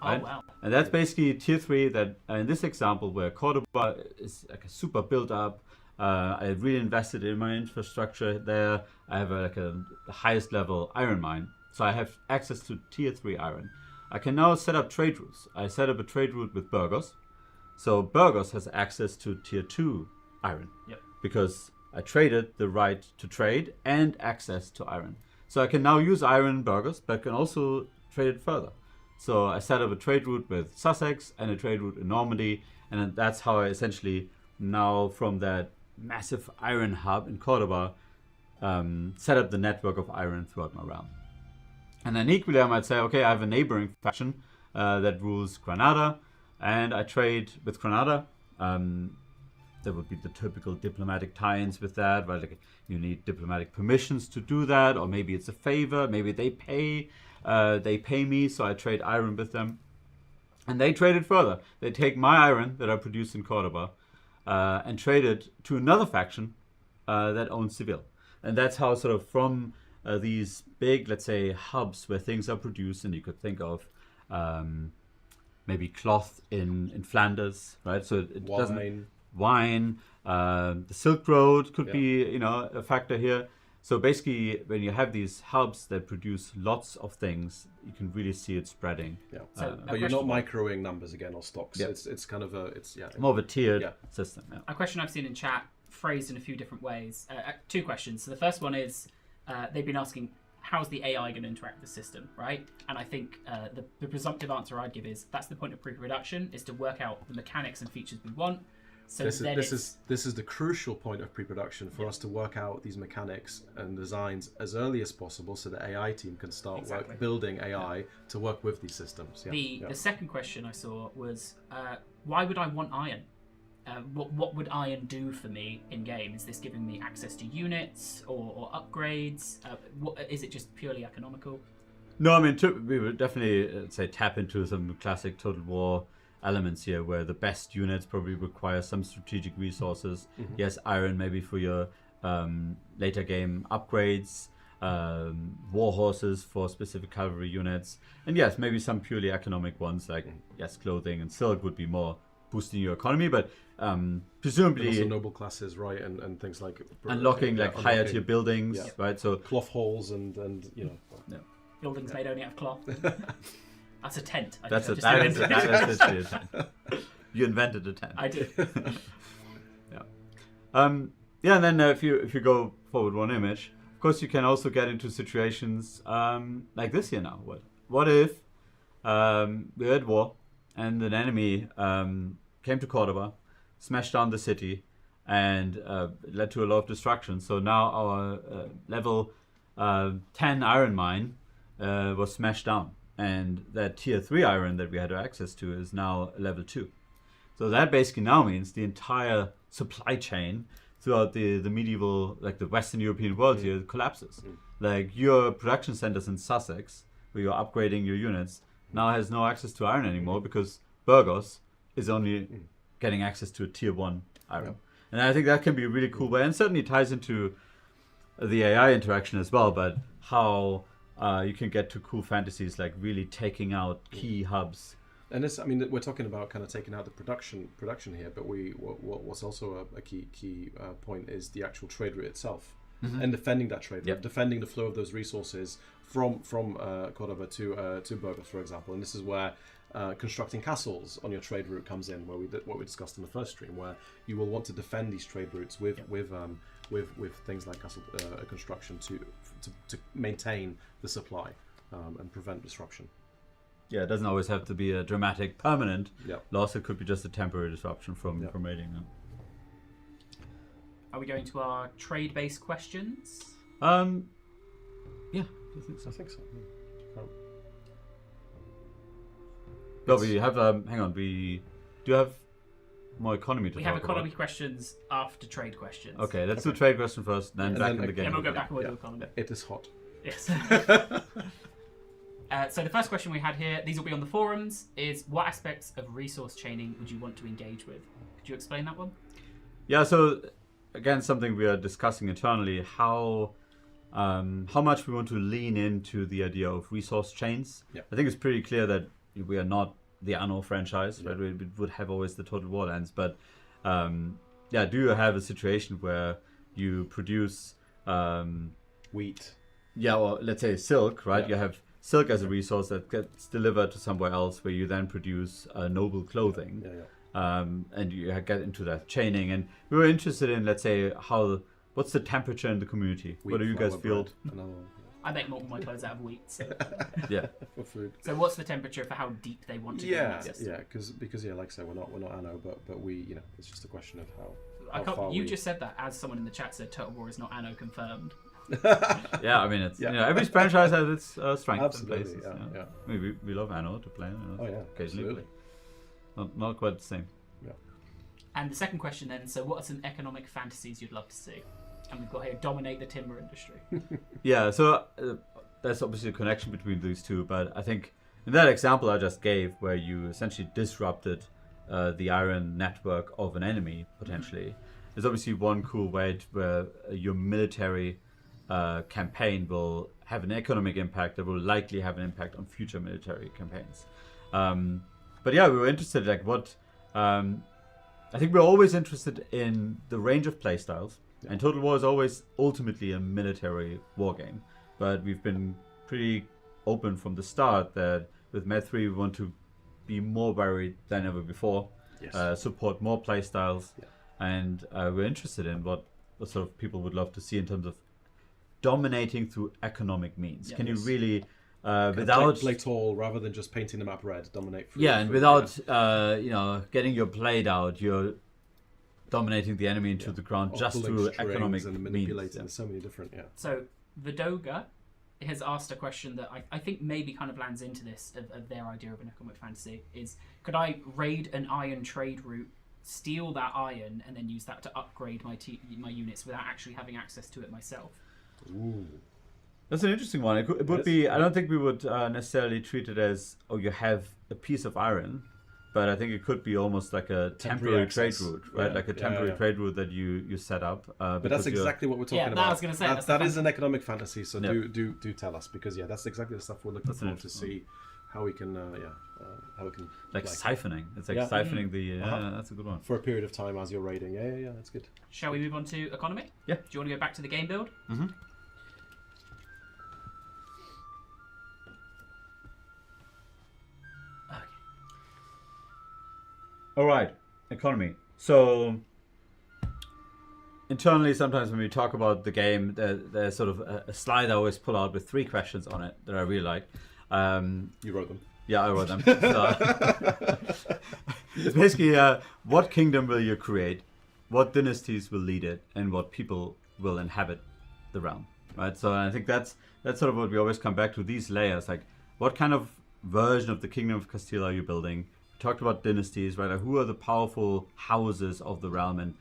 Speaker 2: Right?
Speaker 1: Oh, wow.
Speaker 2: And that's basically tier 3 that in this example where Cordoba is like a super built up. I really invested in my infrastructure there. I have the highest level iron mine. So I have access to tier 3 iron. I can now set up trade routes. I set up a trade route with Burgos. So Burgos has access to tier 2 iron.
Speaker 1: Yep.
Speaker 2: Because I traded the right to trade and access to iron. So I can now use iron in Burgos, but I can also trade it further. So I set up a trade route with Sussex and a trade route in Normandy, and that's how I essentially now from that massive iron hub in Cordoba set up the network of iron throughout my realm. And then equally I might say, okay, I have a neighboring faction that rules Granada, and I trade with Granada. There would be the typical diplomatic tie-ins with that, right? Like you need diplomatic permissions to do that, or maybe it's a favor, maybe they pay me, so I trade iron with them. And they trade it further. They take my iron that I produce in Cordoba and trade it to another faction that owns Seville. And that's how sort of from these big, let's say, hubs where things are produced, and you could think of maybe cloth in Flanders, right? So it doesn't... Wine, the Silk Road could be, a factor here. So basically, when you have these hubs that produce lots of things, you can really see it spreading.
Speaker 3: Yeah. But you're not microing numbers again or stocks. Yeah. It's kind of
Speaker 2: more of a tiered system. Yeah.
Speaker 1: A question I've seen in chat phrased in a few different ways. 2 questions. So the first one is they've been asking, how's the AI going to interact with the system, right? And I think the presumptive answer I'd give is that's the point of pre-production, is to work out the mechanics and features we want. So
Speaker 3: this is the crucial point of pre-production for us to work out these mechanics and designs as early as possible, so the AI team can start building AI to work with these systems.
Speaker 1: The second question I saw was, why would I want iron? What would iron do for me in game? Is this giving me access to units or upgrades? Is it just purely economical?
Speaker 2: No, I mean we would definitely say tap into some classic Total War elements here, where the best units probably require some strategic resources. Mm-hmm. Yes, iron maybe for your later game upgrades, war horses for specific cavalry units, and yes, maybe some purely economic ones like yes, clothing and silk would be more boosting your economy, but presumably
Speaker 3: also noble classes, right, and things like
Speaker 2: unlocking higher tier buildings, right? So
Speaker 3: cloth halls and
Speaker 1: buildings made only out of cloth. That's a tent.
Speaker 2: That's literally a tent. You invented a tent.
Speaker 1: I did.
Speaker 2: And then if you go forward one image, of course you can also get into situations like this here now. What if we're at war and an enemy came to Cordoba, smashed down the city, and led to a lot of destruction. So now our level 10 iron mine was smashed down. And that tier 3 iron that we had access to is now level 2. So that basically now means the entire supply chain throughout the medieval, like the Western European world here, collapses. Like your production centers in Sussex, where you're upgrading your units, now has no access to iron anymore because Burgos is only getting access to a tier 1 iron. And I think that can be a really cool way, and certainly ties into the AI interaction as well, but how you can get to cool fantasies like really taking out key hubs.
Speaker 3: And this, I mean, we're talking about kind of taking out the production here, but what's also a key point is the actual trade route itself, and defending that trade route, defending the flow of those resources from Cordoba to Burgos, for example. And this is where constructing castles on your trade route comes in, where what we discussed in the first stream, where you will want to defend these trade routes with things like castle construction to maintain the supply and prevent disruption.
Speaker 2: Yeah, it doesn't always have to be a dramatic, permanent loss. It could be just a temporary disruption from raiding.
Speaker 1: Are we going to our trade-based questions?
Speaker 2: Yeah, I think so. Well, we have. Hang on, we do have more economy to talk about.
Speaker 1: We have economy questions after trade questions.
Speaker 2: Okay, let's do trade question first, then back in the game.
Speaker 1: Then we'll go back and we'll do economy.
Speaker 3: It is hot.
Speaker 1: Yes. So the first question we had here, these will be on the forums, is what aspects of resource chaining would you want to engage with? Could you explain that one?
Speaker 2: Yeah, so again, something we are discussing internally, how much we want to lean into the idea of resource chains.
Speaker 3: Yeah.
Speaker 2: I think it's pretty clear that we are not the Anno franchise, right? We would have always the Total War lands, but do you have a situation where you produce
Speaker 3: wheat?
Speaker 2: Yeah, or let's say silk, right?
Speaker 3: Yeah.
Speaker 2: You have silk as a resource that gets delivered to somewhere else, where you then produce noble clothing, and you get into that chaining. And we were interested in, let's say, what's the temperature in the community?
Speaker 3: Wheat,
Speaker 2: what do you guys feel?
Speaker 1: I make more of my clothes out of wheat. So.
Speaker 2: Yeah.
Speaker 3: For food.
Speaker 1: So what's the temperature for how deep they want to go in that system?
Speaker 3: Yeah, because like I said, we're not Anno, but we, it's just a question of how far
Speaker 1: you just said that as someone in the chat said Total War is not Anno confirmed.
Speaker 2: Yeah, I mean, it's every franchise has its strengths and
Speaker 3: Absolutely,
Speaker 2: places.
Speaker 3: yeah.
Speaker 2: I mean, we love Anno to play. Occasionally.
Speaker 3: Absolutely.
Speaker 2: Not quite the same.
Speaker 3: Yeah.
Speaker 1: And the second question then, so what are some economic fantasies you'd love to see? And we've got here, dominate the timber industry.
Speaker 2: Yeah, so there's obviously a connection between these two, but I think in that example I just gave, where you essentially disrupted the iron network of an enemy, potentially, there's obviously one cool way where your military campaign will have an economic impact that will likely have an impact on future military campaigns. But yeah, we were interested, like what... I think we're always interested in the range of playstyles. And Total War is always ultimately a military war game. But we've been pretty open from the start that with Med 3 we want to be more varied than ever before, support more playstyles, and we're interested in what sort of people would love to see in terms of dominating through economic means. Can you really, without...
Speaker 3: Play tall rather than just painting the map red, dominate through...
Speaker 2: Yeah, and without, getting your blade out, you're dominating the enemy into the ground just through economic
Speaker 3: and manipulating. There's so many different,
Speaker 1: So Vidoga has asked a question that I think maybe kind of lands into this of their idea of an economic fantasy is, could I raid an iron trade route, steal that iron, and then use that to upgrade my units without actually having access to it myself?
Speaker 3: Ooh.
Speaker 2: That's an interesting one. It would be... I don't think we would necessarily treat it as, you have a piece of iron, but I think it could be almost like a temporary trade route, right? Like a temporary trade route that you set up.
Speaker 3: But that's exactly what we're talking about.
Speaker 1: Yeah, I was going to say.
Speaker 3: That is an economic fantasy, so do tell us, because that's exactly the stuff we're looking for to see how we can, how we can...
Speaker 2: Like siphoning. It's like siphoning the... that's a good one.
Speaker 3: For a period of time as you're raiding. Yeah, that's good.
Speaker 1: Shall we move on to economy?
Speaker 2: Yeah.
Speaker 1: Do you want to go back to the game build?
Speaker 2: Mm-hmm. All right, economy. So internally, sometimes when we talk about the game, there's sort of a slide I always pull out with 3 questions on it that I really like.
Speaker 3: You wrote them.
Speaker 2: Yeah, I wrote them. It's basically, what kingdom will you create? What dynasties will lead it? And what people will inhabit the realm? Right. So I think that's sort of what we always come back to, these layers. Like, what kind of version of the Kingdom of Castile are you building? Talked about dynasties, right? Like, who are the powerful houses of the realm, and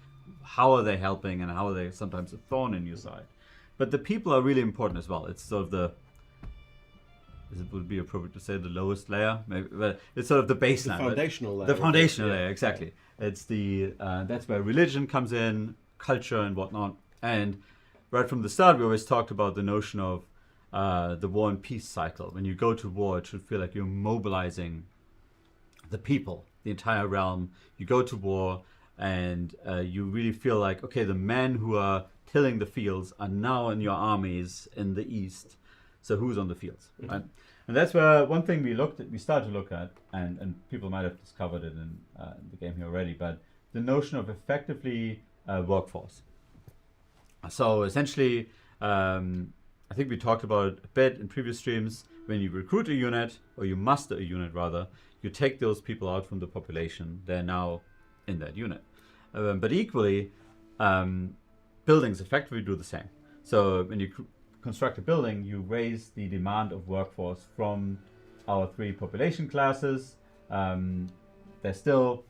Speaker 2: how are they helping, and how are they sometimes a thorn in your side? But the people are really important as well. It's sort of it would be appropriate to say the lowest layer, maybe, but it's sort of the baseline.
Speaker 3: The foundational layer.
Speaker 2: The foundational layer, exactly. It's that's where religion comes in, culture and whatnot. And right from the start, we always talked about the notion of the war and peace cycle. When you go to war, it should feel like you're mobilizing the people, the entire realm. You go to war, and you really feel like, okay, the men who are tilling the fields are now in your armies in the east. So who's on the fields, right? And that's where one thing we started to look at, and people might have discovered it in the game here already, but the notion of effectively workforce. So essentially, I think we talked about it a bit in previous streams. When you recruit a unit, or you muster a unit rather, you take those people out from the population. They're now in that unit. But equally, buildings effectively do the same. So when you construct a building, you raise the demand of workforce from our 3 population classes. They're still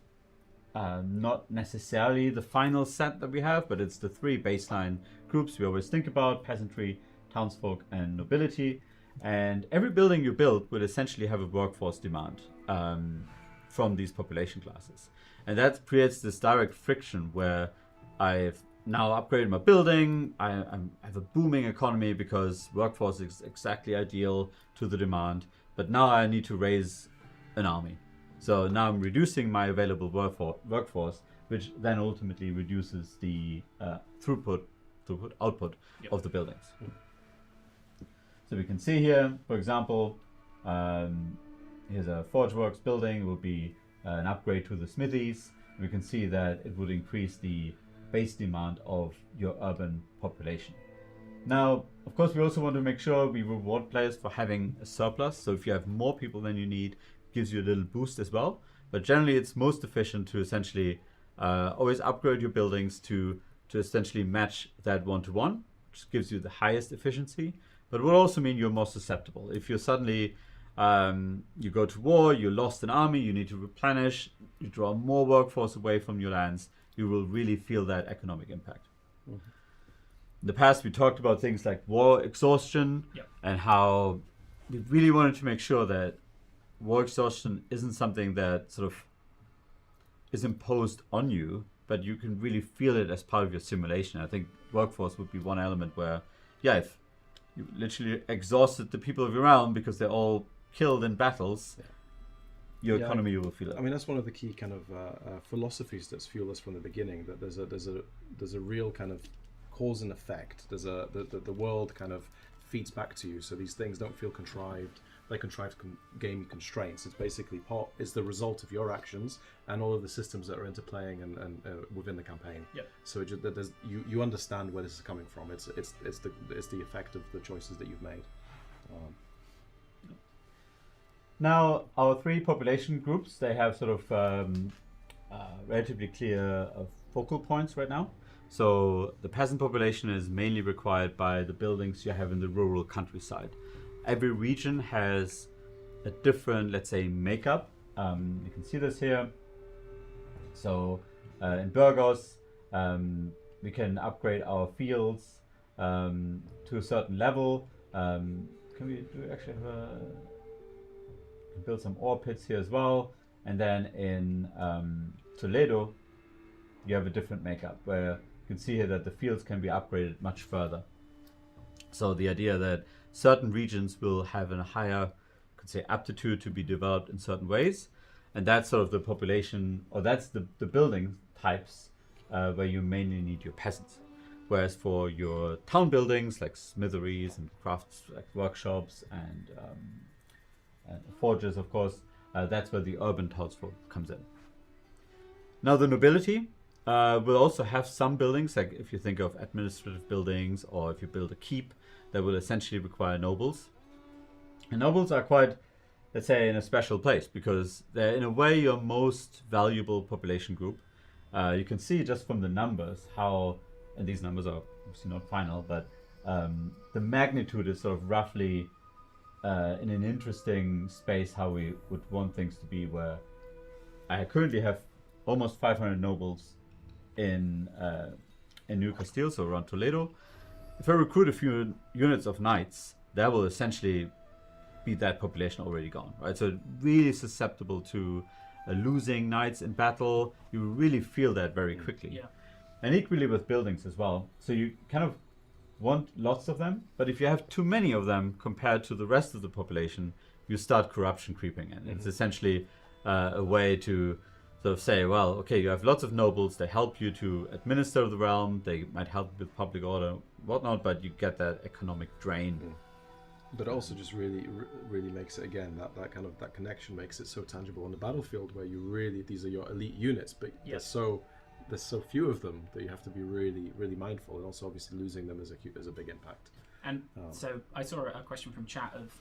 Speaker 2: not necessarily the final set that we have, but it's the 3 baseline groups we always think about: peasantry, townsfolk, and nobility. And every building you build will essentially have a workforce demand from these population classes. And that creates this direct friction where I've now upgraded my building, I have a booming economy because workforce is exactly ideal to the demand, but now I need to raise an army. So now I'm reducing my available workforce, which then ultimately reduces the output of the buildings. So we can see here, for example, here's a Forge Works building. It will be an upgrade to the smithies. We can see that it would increase the base demand of your urban population. Now, of course, we also want to make sure we reward players for having a surplus. So if you have more people than you need, it gives you a little boost as well. But generally, it's most efficient to essentially always upgrade your buildings to essentially match that 1-to-1, which gives you the highest efficiency. But it will also mean you're more susceptible. If you're suddenly, you go to war, you lost an army, you need to replenish, you draw more workforce away from your lands, you will really feel that economic impact. In the past, we talked about things like war exhaustion and how we really wanted to make sure that war exhaustion isn't something that sort of is imposed on you, but you can really feel it as part of your simulation. I think workforce would be one element where, if you literally exhausted the people of your realm because they're all killed in battles, your economy will feel it.
Speaker 3: I mean, that's one of the key kind of philosophies that's fueled us from the beginning. That there's a real kind of cause and effect. There's the world kind of feeds back to you. So these things don't feel contrived. They contrive game constraints. It's basically it's the result of your actions and all of the systems that are interplaying and within the campaign. So you understand where this is coming from. It's the effect of the choices that you've made.
Speaker 2: Now, our 3 population groups, they have sort of relatively clear focal points right now. So the peasant population is mainly required by the buildings you have in the rural countryside. Every region has a different, let's say, makeup. You can see this here. So in Burgos, we can upgrade our fields to a certain level. Can we actually have build some ore pits here as well? And then in Toledo, you have a different makeup where you can see here that the fields can be upgraded much further. So the idea that certain regions will have a higher, could say, aptitude to be developed in certain ways, and that's sort of the population, or that's the building types where you mainly need your peasants. Whereas for your town buildings like smitheries and crafts like workshops and forges, of course, that's where the urban townsfolk comes in. Now the nobility will also have some buildings, like if you think of administrative buildings or if you build a keep, that will essentially require nobles. And nobles are quite, let's say, in a special place because they're in a way your most valuable population group. You can see just from the numbers how, and these numbers are obviously not final, but the magnitude is sort of roughly in an interesting space how we would want things to be, where I currently have almost 500 nobles in New Castile, so around Toledo. If I recruit a few units of knights, that will essentially be that population already gone, right? So really susceptible to losing knights in battle. You really feel that very quickly. And equally with buildings as well. So you kind of want lots of them, but if you have too many of them compared to the rest of the population, you start corruption creeping in. It's essentially a way to sort of say, well, okay, you have lots of nobles, they help you to administer the realm, they might help with public order, whatnot, but you get that economic drain.
Speaker 3: But also just really makes it, again, that kind of that connection makes it so tangible on the battlefield, where you really, these are your elite units, but there's so few of them that you have to be really mindful, and also obviously losing them is a big impact.
Speaker 1: And so I saw a question from chat of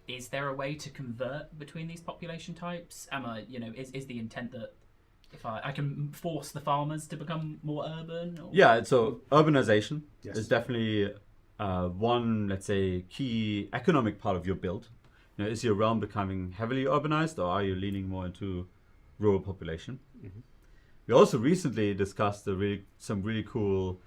Speaker 1: is there a way to convert between these population types? Is the intent that if I can force the farmers to become more urban? Or?
Speaker 2: Yeah, so urbanization is definitely one, let's say, key economic part of your build. Is your realm becoming heavily urbanized, or are you leaning more into rural population? Mm-hmm. We also recently discussed some really cool,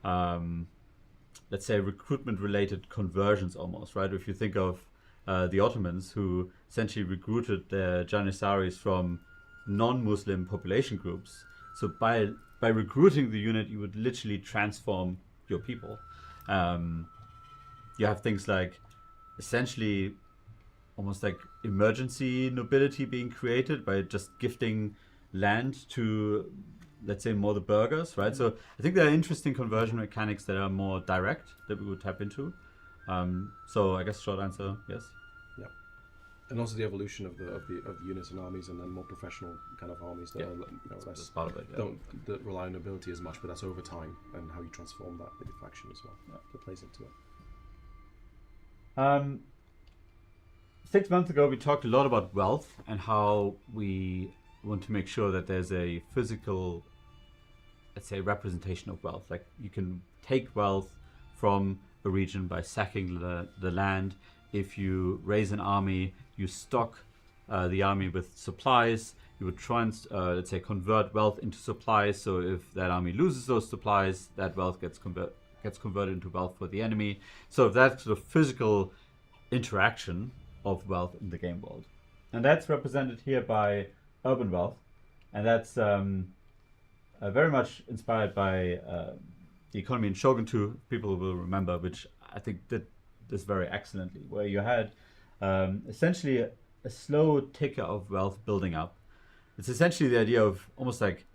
Speaker 2: let's say, recruitment-related conversions almost, right? If you think of the Ottomans, who essentially recruited their Janissaries from non-Muslim population groups. So by recruiting the unit, you would literally transform your people. You have things like essentially almost like emergency nobility being created by just gifting land to, let's say, more the burghers, right? So I think there are interesting conversion mechanics that are more direct that we would tap into. So I guess short answer, yes.
Speaker 3: Yeah, and also the evolution of the units and armies, and then more professional kind of armies that are less
Speaker 2: part of it. Yeah.
Speaker 3: Don't rely on nobility as much, but that's over time and how you transform that with your faction as well. That plays into it.
Speaker 2: 6 months ago, we talked a lot about wealth and how we want to make sure that there's a physical, let's say, representation of wealth. Like you can take wealth from a region by sacking the land. If you raise an army, you stock the army with supplies. You would try and, let's say, convert wealth into supplies. So if that army loses those supplies, that wealth gets converted into wealth for the enemy. So that sort of physical interaction of wealth in the game world. And that's represented here by urban wealth. And that's very much inspired by the economy in Shogun 2, people will remember, which I think did this very excellently, where you had essentially a slow ticker of wealth building up. It's essentially the idea of almost like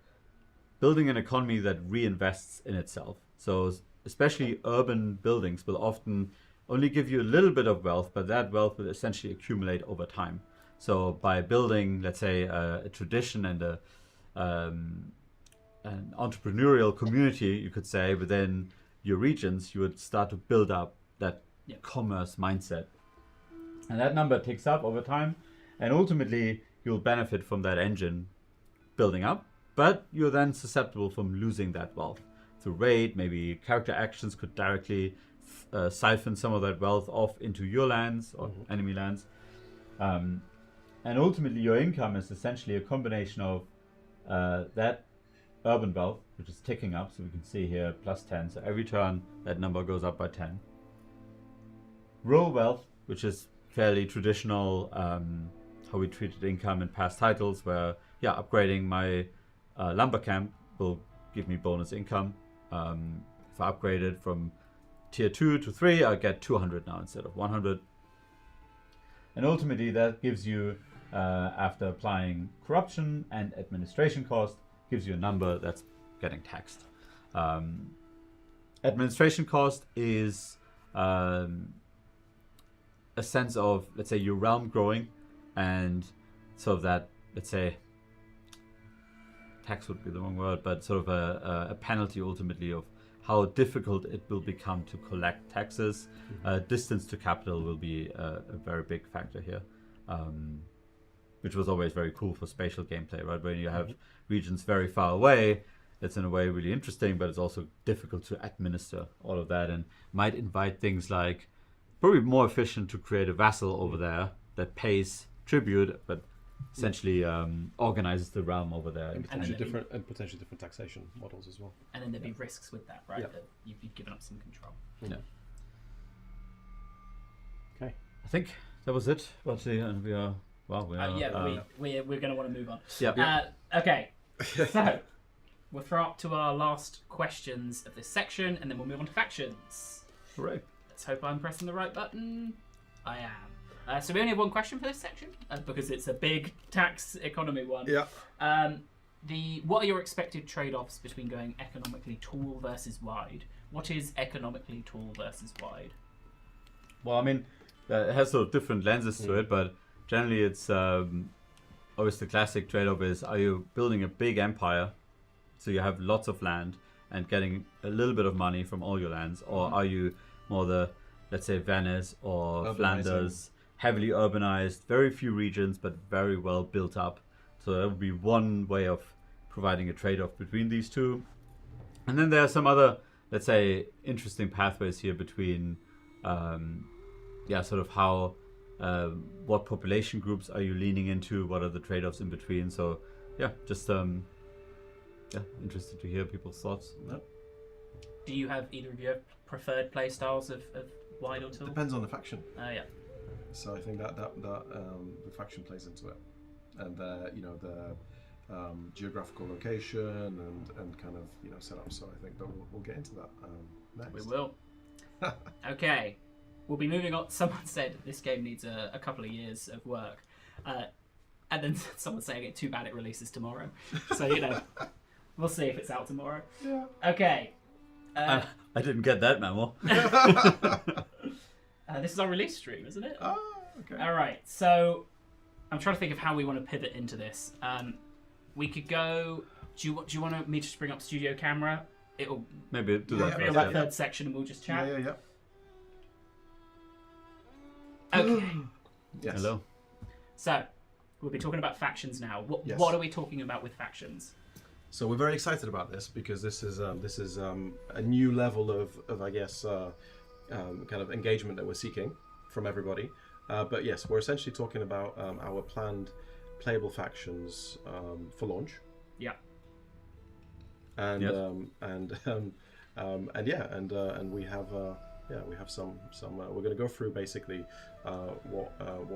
Speaker 2: building an economy that reinvests in itself. So especially urban buildings will often only give you a little bit of wealth, but that wealth will essentially accumulate over time. So by building, let's say, a tradition and an entrepreneurial community, you could say, within your regions, you would start to build up that commerce mindset. And that number ticks up over time, and ultimately you'll benefit from that engine building up, but you're then susceptible from losing that wealth. Through raid, maybe character actions could directly siphon some of that wealth off into your lands or enemy lands. And ultimately your income is essentially a combination of that urban wealth, which is ticking up, so we can see here plus 10, so every turn that number goes up by 10. Rural wealth, which is fairly traditional, how we treated income in past titles, where upgrading my lumber camp will give me bonus income. If I upgrade it from tier 2 to 3, I get 200 now instead of 100. And ultimately that gives you, after applying corruption and administration cost, gives you a number that's getting taxed. Administration cost is a sense of, let's say, your realm growing, and sort of that, let's say, tax would be the wrong word, but sort of a penalty ultimately of how difficult it will become to collect taxes. Distance to capital will be a very big factor here, which was always very cool for spatial gameplay, right? When you have regions very far away, it's in a way really interesting, but it's also difficult to administer all of that, and might invite things like probably more efficient to create a vassal over there that pays tribute, but essentially organizes the realm over there.
Speaker 3: And potentially different taxation models as well.
Speaker 1: And then there'd be risks with that, right? Yeah. That you'd be giving up some control.
Speaker 2: Yeah.
Speaker 3: Okay.
Speaker 2: I think that was it. And we are. Well, we are.
Speaker 1: We're going to want to move on.
Speaker 2: Yeah.
Speaker 1: Okay. So we'll throw up to our last questions of this section, and then we'll move on to factions.
Speaker 2: Hooray.
Speaker 1: Let's hope I'm pressing the right button. I am. So we only have one question for this section, because it's a big tax economy one.
Speaker 3: Yeah.
Speaker 1: What are your expected trade-offs between going economically tall versus wide? What is economically tall versus wide?
Speaker 2: Well, I mean, it has sort of different lenses to it, but generally it's always the classic trade-off is, are you building a big empire, so you have lots of land and getting a little bit of money from all your lands, or are you more the, let's say, Venice or Flanders, heavily urbanized, very few regions, but very well built up. So that would be one way of providing a trade-off between these two. And then there are some other, let's say, interesting pathways here between, sort of how, what population groups are you leaning into? What are the trade-offs in between? So, just, interested to hear people's thoughts.
Speaker 3: Yep.
Speaker 1: Do you have, either of you have preferred play styles of wide or tall?
Speaker 3: Depends on the faction.
Speaker 1: Yeah.
Speaker 3: So I think that the faction plays into it, and the geographical location and kind of setup. So I think, but we'll get into that next.
Speaker 1: We will. Okay, we'll be moving on. Someone said this game needs a couple of years of work, and then someone saying it too bad it releases tomorrow. So we'll see if it's out tomorrow.
Speaker 3: Yeah.
Speaker 1: Okay.
Speaker 2: I didn't get that memo.
Speaker 1: This is our release stream, isn't it?
Speaker 3: Oh, okay.
Speaker 1: All right. So I'm trying to think of how we want to pivot into this. We could go. Do you want me to just bring up studio camera? It'll
Speaker 2: maybe do that.
Speaker 1: be that third section, and we'll just chat.
Speaker 3: Yeah.
Speaker 1: Okay.
Speaker 3: Yes.
Speaker 2: Hello.
Speaker 1: So we'll be talking about factions now.
Speaker 3: Yes.
Speaker 1: What are we talking about with factions?
Speaker 3: So we're very excited about this because this is a new level of I guess kind of engagement that we're seeking from everybody. But yes, we're essentially talking about our planned playable factions for launch.
Speaker 1: Yeah.
Speaker 3: And
Speaker 2: Yes.
Speaker 3: And we have some we're going to go through basically what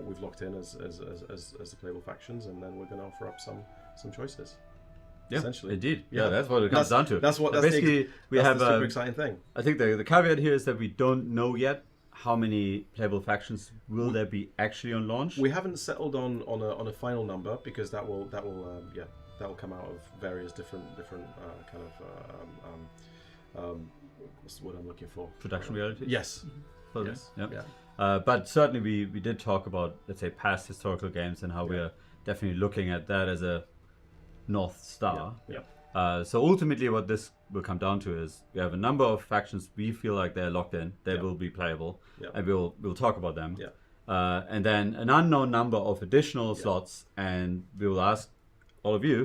Speaker 3: we've locked in as the playable factions, and then we're going to offer up some choices.
Speaker 2: Yeah,
Speaker 3: essentially.
Speaker 2: indeed. Yeah, that's what it comes down to.
Speaker 3: That's
Speaker 2: basically we have
Speaker 3: the super exciting thing.
Speaker 2: I think the caveat here is that we don't know yet how many playable factions will there be actually on launch.
Speaker 3: We haven't settled on a final number because that will come out of various different kind of what's the word I'm looking for?
Speaker 2: Production reality.
Speaker 3: Yes.
Speaker 2: Probably.
Speaker 3: Yes.
Speaker 2: Yeah. But certainly we did talk about, let's say, past historical games and how we are definitely looking at that as a North Star.
Speaker 3: Yeah.
Speaker 2: So ultimately what this will come down to is we have a number of factions we feel like they're locked in, they will be playable, and we'll talk about them. And then an unknown number of additional slots, and we will ask all of you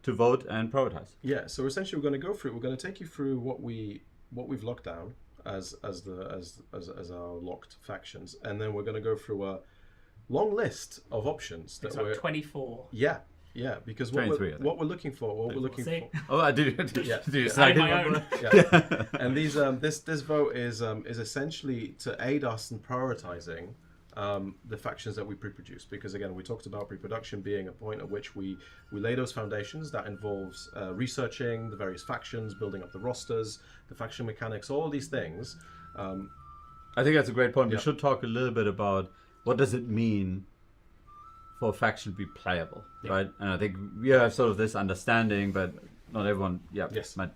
Speaker 2: to vote and prioritize.
Speaker 3: Yeah, so essentially we're going to go through, we're going to take you through what we've locked down as our locked factions, and then we're going to go through a long list of options that
Speaker 1: It's like 24.
Speaker 3: Yeah, because
Speaker 2: 23,
Speaker 3: what we're looking for,
Speaker 2: Oh, I did.
Speaker 1: I my own.
Speaker 3: Yeah, and these this vote is essentially to aid us in prioritizing the factions that we pre-produce, because again we talked about pre-production being a point at which we lay those foundations that involves researching the various factions, building up the rosters, the faction mechanics, all of these things.
Speaker 2: I think that's a great point. We should talk a little bit about what does it mean for a faction to be playable, right? And I think we have sort of this understanding, but not everyone might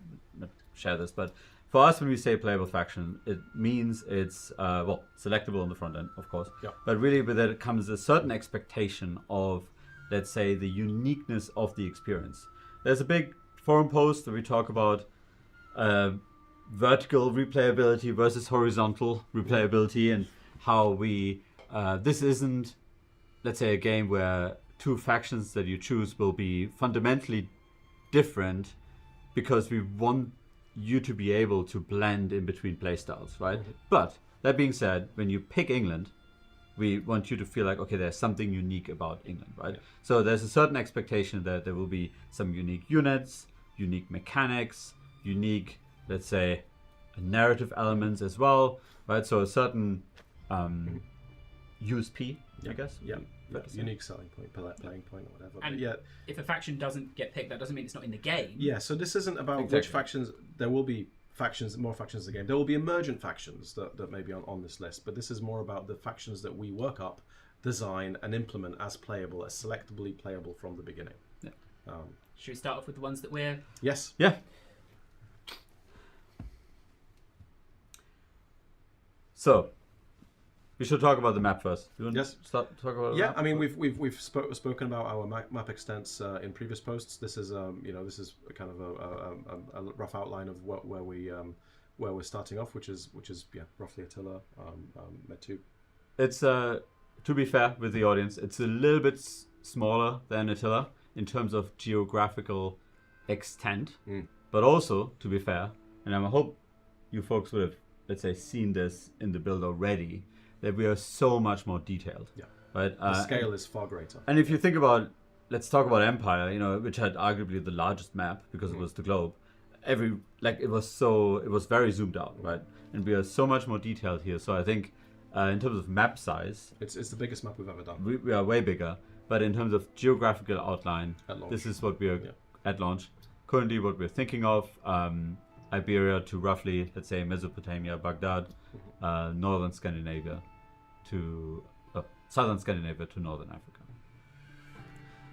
Speaker 2: share this. But for us, when we say playable faction, it means it's selectable on the front end, of course. But really with it comes a certain expectation of, let's say, the uniqueness of the experience. There's a big forum post where we talk about vertical replayability versus horizontal replayability, and how we this isn't, let's say, a game where two factions that you choose will be fundamentally different, because we want you to be able to blend in between playstyles, right? But that being said, when you pick England, we want you to feel like, okay, there's something unique about England, right? So there's a certain expectation that there will be some unique units, unique mechanics, unique, let's say, narrative elements as well, right? So a certain USP, I guess.
Speaker 3: unique selling point, playing point, or whatever.
Speaker 1: And
Speaker 3: but yeah,
Speaker 1: if a faction doesn't get picked, that doesn't mean it's not in the game.
Speaker 3: Yeah, so this isn't about which factions. There will be more factions in the game. There will be emergent factions that may be on this list, but this is more about the factions that we work up, design, and implement as playable, as selectably playable from the beginning.
Speaker 1: Yeah. Should we start off with the ones that we're...
Speaker 3: Yes.
Speaker 2: Yeah. So, we should talk about the map first. You want to start talk about?
Speaker 3: Yeah, I mean we've spoken about our map extents in previous posts. This is this is kind of a rough outline of where we're starting off, which is roughly Attila, Med 2.
Speaker 2: It's to be fair with the audience, it's a little bit smaller than Attila in terms of geographical extent, but also to be fair, and I hope you folks would have, let's say, seen this in the build already, that we are so much more detailed.
Speaker 3: Yeah.
Speaker 2: Right?
Speaker 3: The scale is far greater.
Speaker 2: And if you think about, let's talk about Empire, which had arguably the largest map because it was the globe. It was very zoomed out, right? And we are so much more detailed here. So I think in terms of map size,
Speaker 3: it's the biggest map we've ever done.
Speaker 2: We are way bigger. But in terms of geographical outline, this is what we are at launch. Currently, what we're thinking of. Iberia to roughly, let's say, Mesopotamia, Baghdad, northern Scandinavia to southern Scandinavia to northern Africa.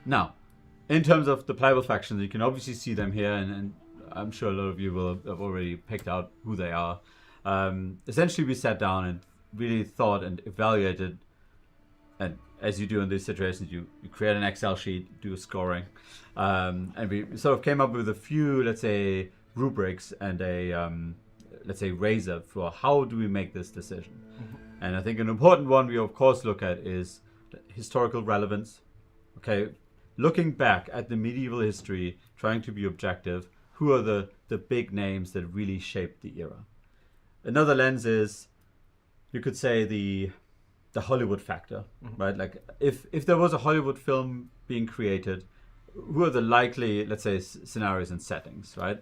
Speaker 2: Now, in terms of the playable factions, you can obviously see them here, and I'm sure a lot of you will have already picked out who they are. Essentially, we sat down and really thought and evaluated, and as you do in these situations, you create an Excel sheet, do a scoring, and we sort of came up with a few, let's say, rubrics and a let's say razor for how do we make this decision. And I think an important one we of course look at is historical relevance. Okay, looking back at the medieval history, trying to be objective, who are the big names that really shaped the era. Another lens is, you could say, the Hollywood factor, right? Like if there was a Hollywood film being created, who are the likely, let's say, scenarios and settings, right?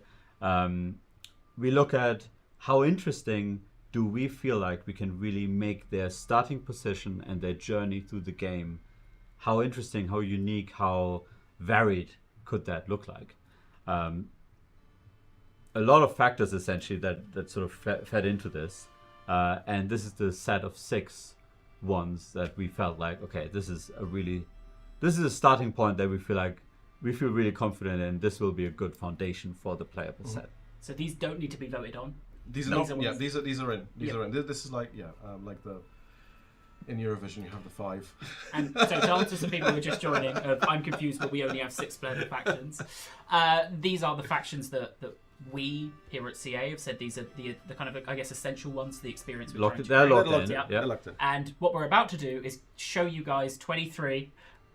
Speaker 2: We look at how interesting do we feel like we can really make their starting position and their journey through the game. How interesting, how unique, how varied could that look like? A lot of factors essentially that sort of fed into this. And this is the set of 6 ones that we felt like, okay, this is a starting point that we feel really confident in. This will be a good foundation for the playable set.
Speaker 1: So these don't need to be voted on.
Speaker 3: These are not. Yeah, these are in. These are in. This is like like the in Eurovision you have the 5.
Speaker 1: And so to answer some people who are just joining, I'm confused, but we only have 6 playable factions. These are the factions that we here at CA have said these are the kind of, I guess, essential ones to the experience.
Speaker 2: They're locked in.
Speaker 3: They're locked in.
Speaker 1: And what we're about to do is show you guys 23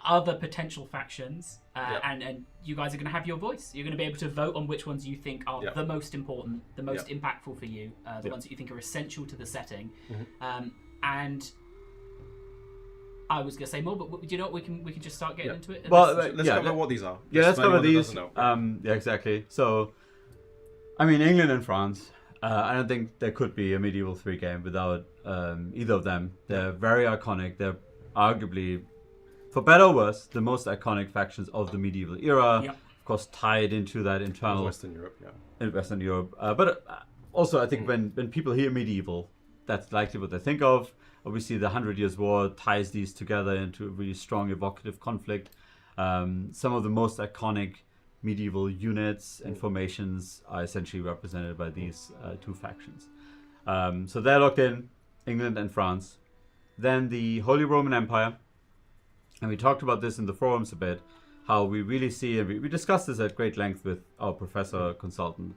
Speaker 1: other potential factions, and you guys are going to have your voice. You're going to be able to vote on which ones you think are the most important, the most impactful for you, the ones that you think are essential to the setting. And I was going to say more, but do you know what? We can just start getting into it.
Speaker 3: Well, let's cover what these are.
Speaker 2: Yeah, let's cover these. Yeah, exactly. So, I mean, England and France. I don't think there could be a Medieval 3 game without either of them. They're very iconic. They're arguably, for better or worse, the most iconic factions of the medieval era. Yep. Of course, tied into that internal
Speaker 3: Western Europe,
Speaker 2: in Western Europe. But also, I think when people hear medieval, that's likely what they think of. Obviously, the 100 Years' War ties these together into a really strong evocative conflict. Some of the most iconic medieval units and formations are essentially represented by these 2 factions. So they're locked in, England and France. Then the Holy Roman Empire. And we talked about this in the forums a bit, how we really see, and we discussed this at great length with our professor consultant,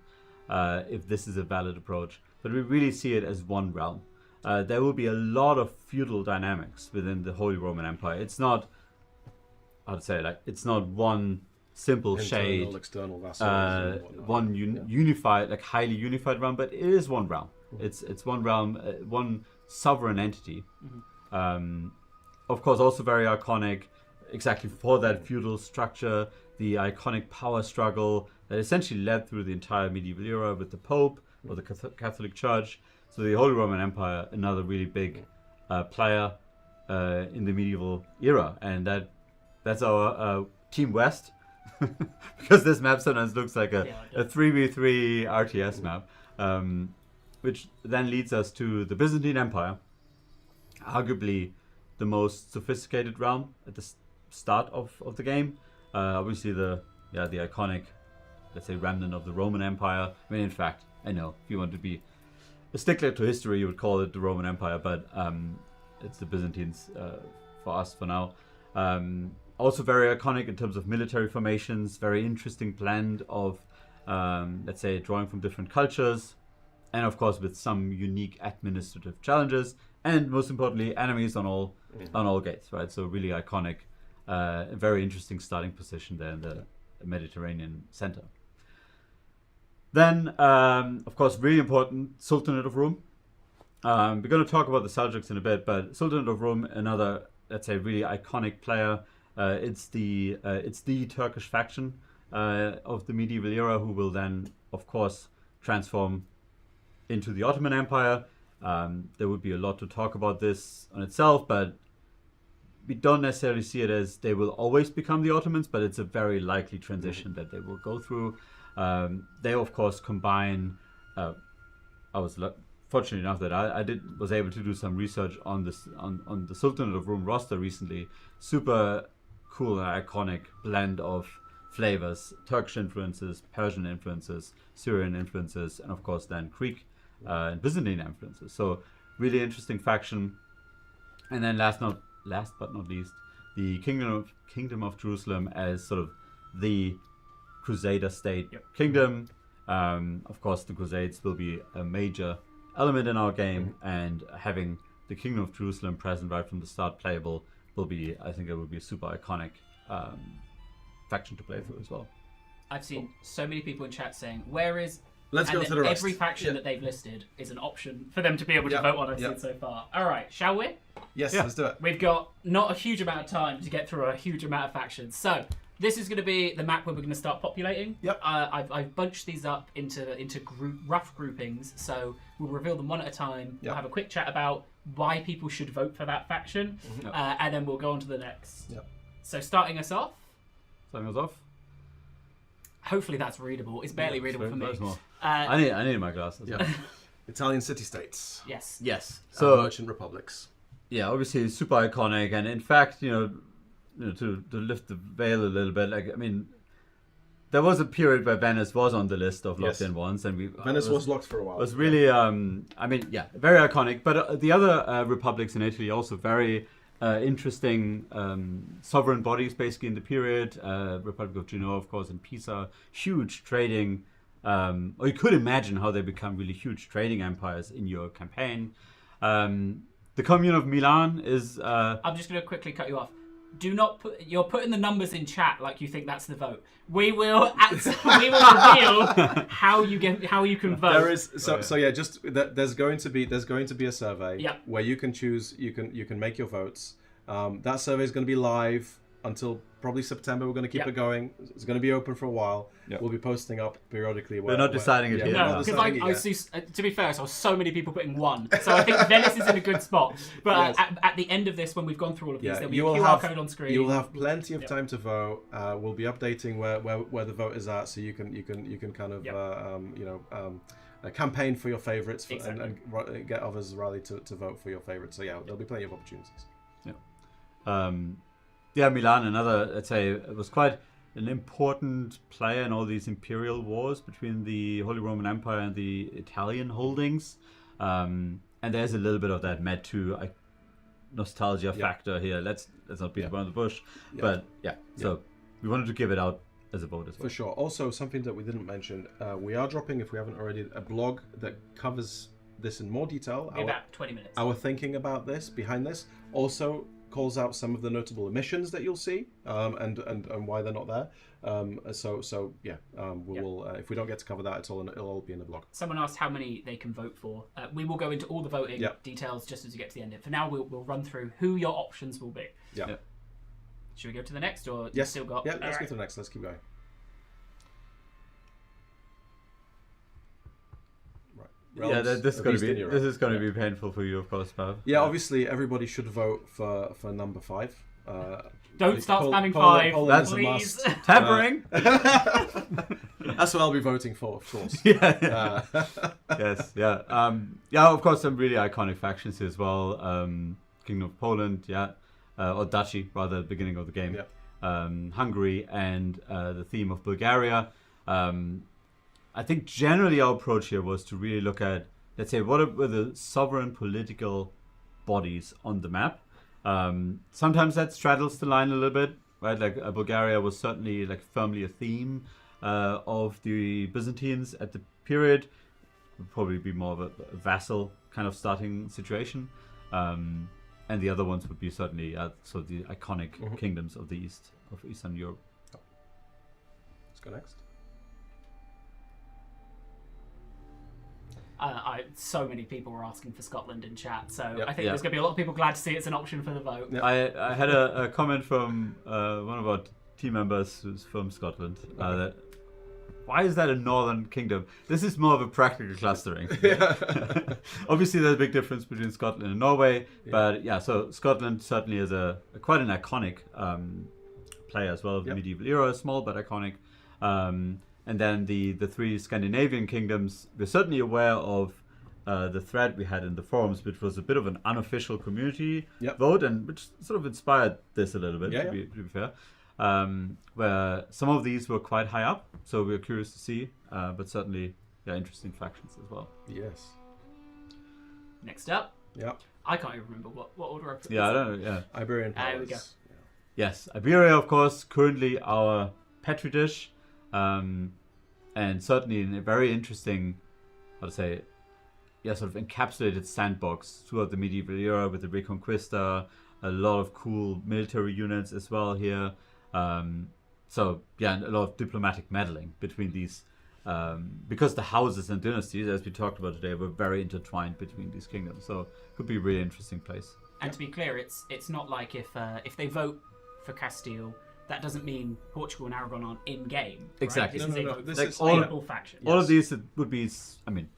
Speaker 2: if this is a valid approach. But we really see it as one realm. There will be a lot of feudal dynamics within the Holy Roman Empire. It's not, I'd say, like, it's not one simple shade,
Speaker 3: external vassals,
Speaker 2: one unified, like highly unified realm, but it is one realm. It's one realm, one sovereign entity. Of course, also very iconic, exactly for that feudal structure, the iconic power struggle that essentially led through the entire medieval era with the Pope or the Catholic Church. So the Holy Roman Empire, another really big player. in the medieval era, and that's our Team West, because this map sometimes looks like a 3v3 RTS map, which then leads us to the Byzantine Empire, arguably the most sophisticated realm at the start of the game. Obviously the iconic, let's say, remnant of the Roman Empire. I mean, in fact, I know if you want to be a stickler to history, you would call it the Roman Empire, but it's the Byzantines for us for now. Also very iconic in terms of military formations, very interesting blend of, let's say, drawing from different cultures, and of course with some unique administrative challenges, and most importantly, enemies on all gates, right? So really iconic, a very interesting starting position there in the Mediterranean center. Then, of course, really important, Sultanate of Rum. We're going to talk about the Seljuks in a bit, but Sultanate of Rum, another, let's say, really iconic player. It's the Turkish faction of the medieval era, who will then, of course, transform into the Ottoman Empire. There would be a lot to talk about this on itself, but we don't necessarily see it as they will always become the Ottomans, but it's a very likely transition that they will go through. They, of course, combine. I was fortunate enough that I was able to do some research on this on the Sultanate of Rum roster recently. Super cool and iconic blend of flavors: Turkish influences, Persian influences, Syrian influences, and of course then Greek and Byzantine influences. So really interesting faction. And then last but not least, the Kingdom of Jerusalem as sort of the Crusader state kingdom. Of course, the Crusades will be a major element in our game, and having the Kingdom of Jerusalem present right from the start, playable, will be, I think, it will be a super iconic faction to play through as well.
Speaker 1: I've seen so many people in chat saying, "Where is?"
Speaker 3: Let's go to the rest.
Speaker 1: Every faction that they've listed is an option for them to be able to vote on. I've seen so far. All right, shall we?
Speaker 3: Yes, let's do it.
Speaker 1: We've got not a huge amount of time to get through a huge amount of factions, so this is going to be the map where we're going to start populating.
Speaker 3: Yep.
Speaker 1: I've bunched these up into rough groupings, so we'll reveal them one at a time. We'll have a quick chat about why people should vote for that faction, and then we'll go on to the next.
Speaker 3: Yep.
Speaker 1: So starting us off. Hopefully that's readable. It's barely readable for me.
Speaker 2: I need my glasses.
Speaker 3: Yeah. Italian city-states.
Speaker 1: Yes.
Speaker 2: So
Speaker 3: merchant republics.
Speaker 2: Yeah, obviously super iconic, and in fact, to lift the veil a little bit, like, I mean, there was a period where Venice was on the list of locked in ones, and
Speaker 3: Venice was locked for a while.
Speaker 2: Was really, very iconic. But the other republics in Italy also very interesting sovereign bodies, basically in the period. Republic of Genoa, of course, and Pisa, huge trading. Or you could imagine how they become really huge trading empires in your campaign. The Commune of Milan is.
Speaker 1: I'm just going to quickly cut you off. Do not put. You're putting the numbers in chat like you think that's the vote. We will reveal how you can vote.
Speaker 3: There is there's going to be a survey where you can choose. You can make your votes. That survey is going to be live until probably September. We're going to keep it going. It's going to be open for a while. We'll be posting up periodically.
Speaker 2: We're not deciding it yet.
Speaker 1: No, because I see. To be fair, I saw so many people putting one. So I think Venice is in a good spot. But at the end of this, when we've gone through all of these, there'll be a QR code on screen.
Speaker 3: You will have plenty of time to vote. We'll be updating where the vote is at, so you can kind of campaign for your favorites and get others rally to vote for your favorites. So there'll be plenty of opportunities.
Speaker 2: Milan, another, let's say, it was quite an important player in all these imperial wars between the Holy Roman Empire and the Italian holdings. And there's a little bit of that Med 2 nostalgia factor here. Let's not beat around the bush. But so we wanted to give it out as a vote as well.
Speaker 3: For sure. Also, something that we didn't mention, we are dropping, if we haven't already, a blog that covers this in more detail.
Speaker 1: About 20 minutes.
Speaker 3: Our thinking about this, behind this. Also calls out some of the notable omissions that you'll see, and why they're not there. We will. If we don't get to cover that, it'll all be in the blog.
Speaker 1: Someone asked how many they can vote for. We will go into all the voting details just as we get to the end. For now, we'll run through who your options will be. Should we go to the next, or you still got?
Speaker 3: Let's go to the next. Let's keep going. realms.
Speaker 2: This
Speaker 3: of Eastern Europe.
Speaker 2: is going to be painful for you, of course, Pav.
Speaker 3: Yeah, obviously everybody should vote for number 5.
Speaker 1: Don't start spamming
Speaker 3: Poland
Speaker 1: 5.
Speaker 3: That's a
Speaker 1: please.
Speaker 3: must.
Speaker 2: Tampering.
Speaker 3: That's what I'll be voting for, of course.
Speaker 2: Yeah. Yes. Yeah. Yeah. Of course, some really iconic factions here as well. Kingdom of Poland. Yeah. Or Duchy, rather, at the beginning of the game.
Speaker 3: Yeah.
Speaker 2: Hungary and the theme of Bulgaria. I think generally our approach here was to really look at, let's say, what were the sovereign political bodies on the map. Sometimes that straddles the line a little bit, right? Like Bulgaria was certainly like firmly a theme of the Byzantines at the period. Would probably be more of a vassal kind of starting situation. And the other ones would be certainly so the iconic kingdoms of the east of Eastern Europe.
Speaker 3: Let's go next.
Speaker 1: So many people were asking for Scotland in chat, so
Speaker 3: Yep.
Speaker 1: I think there's going to be a lot of people glad to see it's an option for the vote.
Speaker 3: Yep.
Speaker 2: I had a comment from one of our team members who's from Scotland. That why is that a northern kingdom? This is more of a practical clustering. Obviously, there's a big difference between Scotland and Norway, but yeah, so Scotland certainly is a quite an iconic player as well of the medieval era, small but iconic. And then the 3 Scandinavian kingdoms, we're certainly aware of the thread we had in the forums, which was a bit of an unofficial community vote, and which sort of inspired this a little bit, to be fair. Where some of these were quite high up, so we're curious to see, but certainly interesting factions as well.
Speaker 3: Yes.
Speaker 1: Next up.
Speaker 3: Yep.
Speaker 1: I can't even remember what order I put
Speaker 2: Yeah, I
Speaker 1: this
Speaker 2: don't know. Yeah.
Speaker 3: Iberian powers.
Speaker 1: There we go.
Speaker 2: Yes, Iberia, of course, currently our petri dish. And certainly in a very interesting, sort of encapsulated sandbox throughout the medieval era with the Reconquista, a lot of cool military units as well here. And a lot of diplomatic meddling between these, because the houses and dynasties, as we talked about today, were very intertwined between these kingdoms. So it could be a really interesting place.
Speaker 1: And to be clear, it's not like if they vote for Castile, that doesn't mean Portugal and Aragon aren't in game. Right?
Speaker 2: Exactly.
Speaker 1: This is a
Speaker 3: No.
Speaker 1: vote
Speaker 3: This
Speaker 1: for
Speaker 3: is
Speaker 1: playable faction.
Speaker 2: All of these would be, I mean,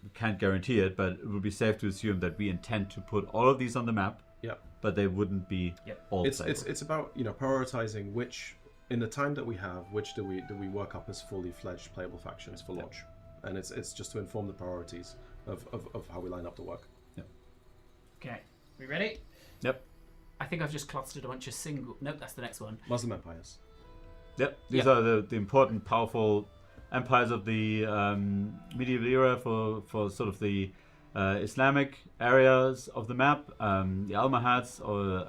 Speaker 2: we can't guarantee it, but it would be safe to assume that we intend to put all of these on the map.
Speaker 3: Yeah.
Speaker 2: But they wouldn't be all
Speaker 3: It's about prioritizing which, in the time that we have, which do we work up as fully fledged playable factions for launch, and it's just to inform the priorities of how we line up the work.
Speaker 2: Yeah.
Speaker 1: Okay, we ready?
Speaker 2: Yep.
Speaker 1: I think I've just clustered a bunch of single. Nope, that's the next one.
Speaker 3: Muslim empires.
Speaker 2: Yep. These are the important, powerful empires of the medieval era for sort of the Islamic areas of the map. The Almohads, or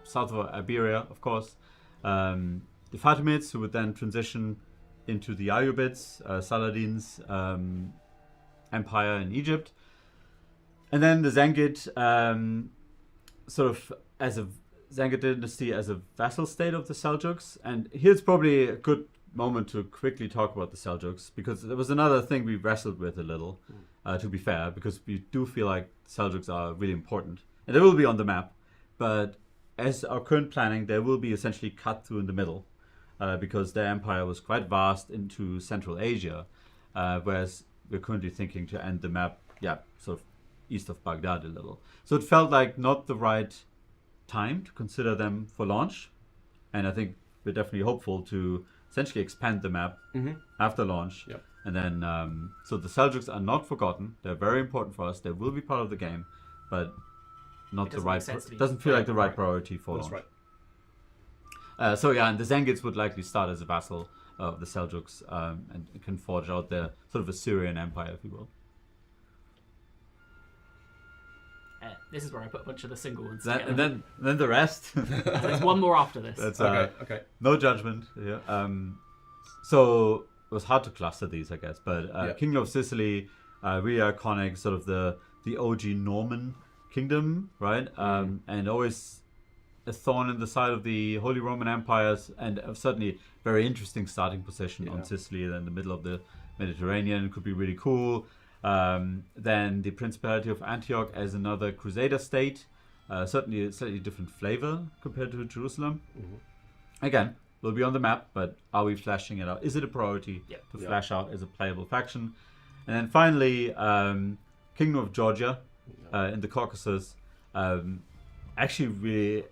Speaker 2: south of Iberia, of course. The Fatimids, who would then transition into the Ayyubids, Saladin's empire in Egypt. And then the Zengid, sort of as a Zengid dynasty as a vassal state of the Seljuks. And here's probably a good moment to quickly talk about the Seljuks, because there was another thing we wrestled with a little, to be fair, because we do feel like Seljuks are really important. And they will be on the map, but as our current planning, they will be essentially cut through in the middle, because their empire was quite vast into Central Asia, whereas we're currently thinking to end the map, sort of east of Baghdad a little. So it felt like not the right time to consider them for launch. And I think we're definitely hopeful to essentially expand the map after launch.
Speaker 3: Yep.
Speaker 2: And then, so the Seljuks are not forgotten. They're very important for us. They will be part of the game, but not the right, doesn't feel like the right priority for launch.
Speaker 3: That's
Speaker 2: right. And the Zengids would likely start as a vassal of the Seljuks, and can forge out their sort of Assyrian empire, if you will.
Speaker 1: This is where I put a bunch of the single ones
Speaker 2: And
Speaker 1: together.
Speaker 2: then the rest.
Speaker 1: There's one more after this.
Speaker 2: That's
Speaker 3: okay.
Speaker 2: No judgment. Yeah. So it was hard to cluster these, I guess. But Kingdom of Sicily, really iconic, sort of the OG Norman kingdom, right? And always a thorn in the side of the Holy Roman Empires, and certainly very interesting starting position on Sicily, in the middle of the Mediterranean. It could be really cool. Then the Principality of Antioch as another Crusader state, certainly a slightly different flavor compared to Jerusalem. Again, will be on the map, but are we flashing it out? Is it a priority to flash out as a playable faction? And then finally, Kingdom of Georgia in the Caucasus. Actually, really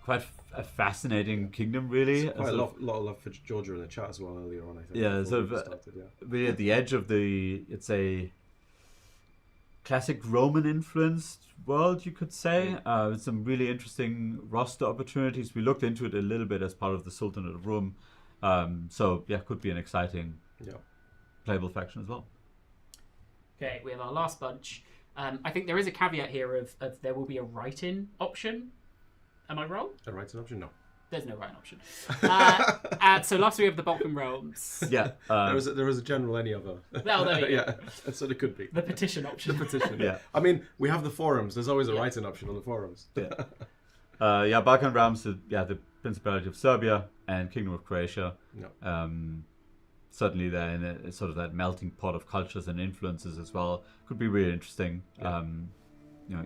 Speaker 2: quite a fascinating kingdom, really.
Speaker 3: Quite a lot of love for Georgia in the chat as well earlier on, I think.
Speaker 2: Yeah, sort of really at the edge of it's a classic Roman influenced world, you could say. With some really interesting roster opportunities. We looked into it a little bit as part of the Sultanate of Rome. So yeah, could be an exciting playable faction as well.
Speaker 1: Okay, we have our last bunch. I think there is a caveat here of there will be a write-in option. Am I wrong?
Speaker 3: A write-in option? No.
Speaker 1: There's no write-in option. So last we have the Balkan Realms.
Speaker 2: Yeah.
Speaker 3: There was a general any other.
Speaker 1: Well, there you go.
Speaker 3: Yeah, that's what it could be.
Speaker 1: The petition option.
Speaker 3: The petition.
Speaker 2: Yeah.
Speaker 3: I mean, we have the forums. There's always a write-in option on the forums.
Speaker 2: Yeah. Balkan Realms, the Principality of Serbia and Kingdom of Croatia.
Speaker 3: No.
Speaker 2: Certainly they're in a sort of that melting pot of cultures and influences as well. Could be really interesting.
Speaker 3: Yeah.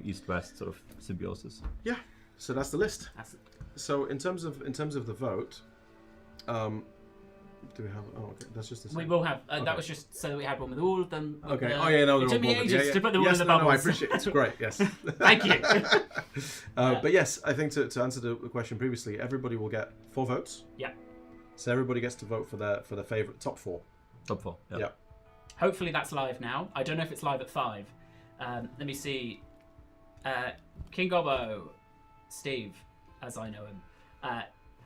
Speaker 2: East-west sort of symbiosis.
Speaker 3: Yeah. So that's the list. So in terms of the vote, do we have? Oh, okay. That's just the same.
Speaker 1: We will have. That was just so that we had one with all of them.
Speaker 3: Okay. Oh yeah, no,
Speaker 1: it took me ages to put them all in the bubbles.
Speaker 3: No, I appreciate it. It's great. Yes.
Speaker 1: Thank you.
Speaker 3: But yes, I think to answer the question previously, everybody will get 4 votes.
Speaker 1: Yeah.
Speaker 3: So everybody gets to vote for their favorite top 4.
Speaker 2: Top 4. Yeah.
Speaker 3: Yeah.
Speaker 1: Hopefully that's live now. I don't know if it's live at 5. Let me see. King Gobbo, Steve, as I know him,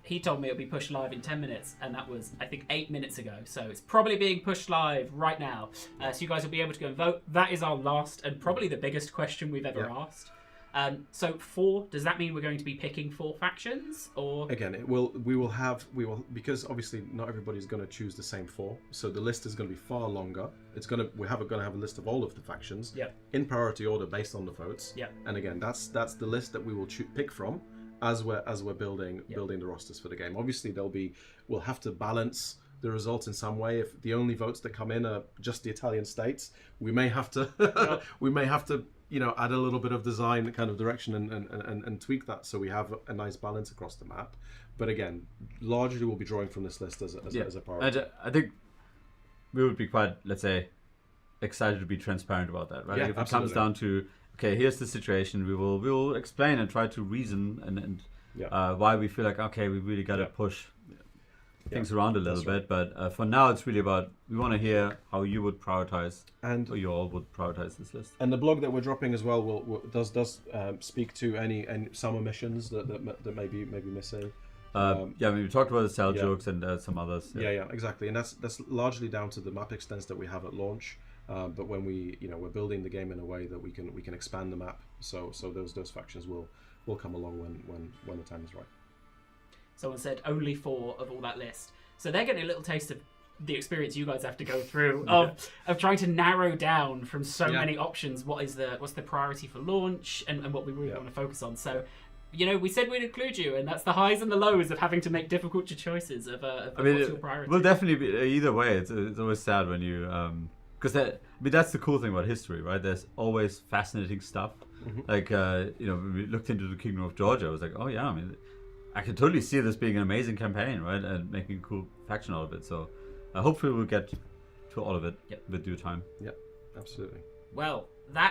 Speaker 1: he told me it'll be pushed live in 10 minutes, and that was, I think, 8 minutes ago. So it's probably being pushed live right now. So you guys will be able to go and vote. That is our last and probably the biggest question we've ever asked. So 4, does that mean we're going to be picking 4 factions, or
Speaker 3: again we will because obviously not everybody's going to choose the same 4, so the list is going to be far longer. We're going to have a list of all of the factions in priority order based on the votes. And again, that's the list that we will pick from as we're building the rosters for the game. Obviously we'll have to balance the results in some way. If the only votes that come in are just the Italian states, we may have to add a little bit of design kind of direction and tweak that so we have a nice balance across the map. But again, largely we'll be drawing from this list as a priority.
Speaker 2: I think we would be quite, let's say, excited to be transparent about that, right?
Speaker 3: Yeah,
Speaker 2: like if it
Speaker 3: absolutely.
Speaker 2: comes down to, okay, here's the situation, we will explain and try to reason and why we feel like, okay, we really got to push things around a little bit. But for now, it's really about, we want to hear how you would prioritize or you all would prioritize this list.
Speaker 3: And the blog that we're dropping as well does speak to any some omissions that may be missing.
Speaker 2: We talked about the cell jokes and some others.
Speaker 3: Yeah, exactly. And that's largely down to the map extents that we have at launch. But when we're building the game in a way that we can expand the map, so those factions will come along when the time is right.
Speaker 1: Someone said only 4 of all that list. So they're getting a little taste of the experience you guys have to go through of trying to narrow down from so many options what's the priority for launch and what we really want to focus on. So, we said we'd include you, and that's the highs and the lows of having to make difficult choices of what's your priority.
Speaker 2: Will definitely be either way. It's always sad when you because that's the cool thing about history, right? There's always fascinating stuff. Like when we looked into the Kingdom of Georgia, I was like, oh yeah, I can totally see this being an amazing campaign, right? And making a cool faction out of it. So hopefully we'll get to all of it with due time.
Speaker 3: Yep, absolutely.
Speaker 1: Well, I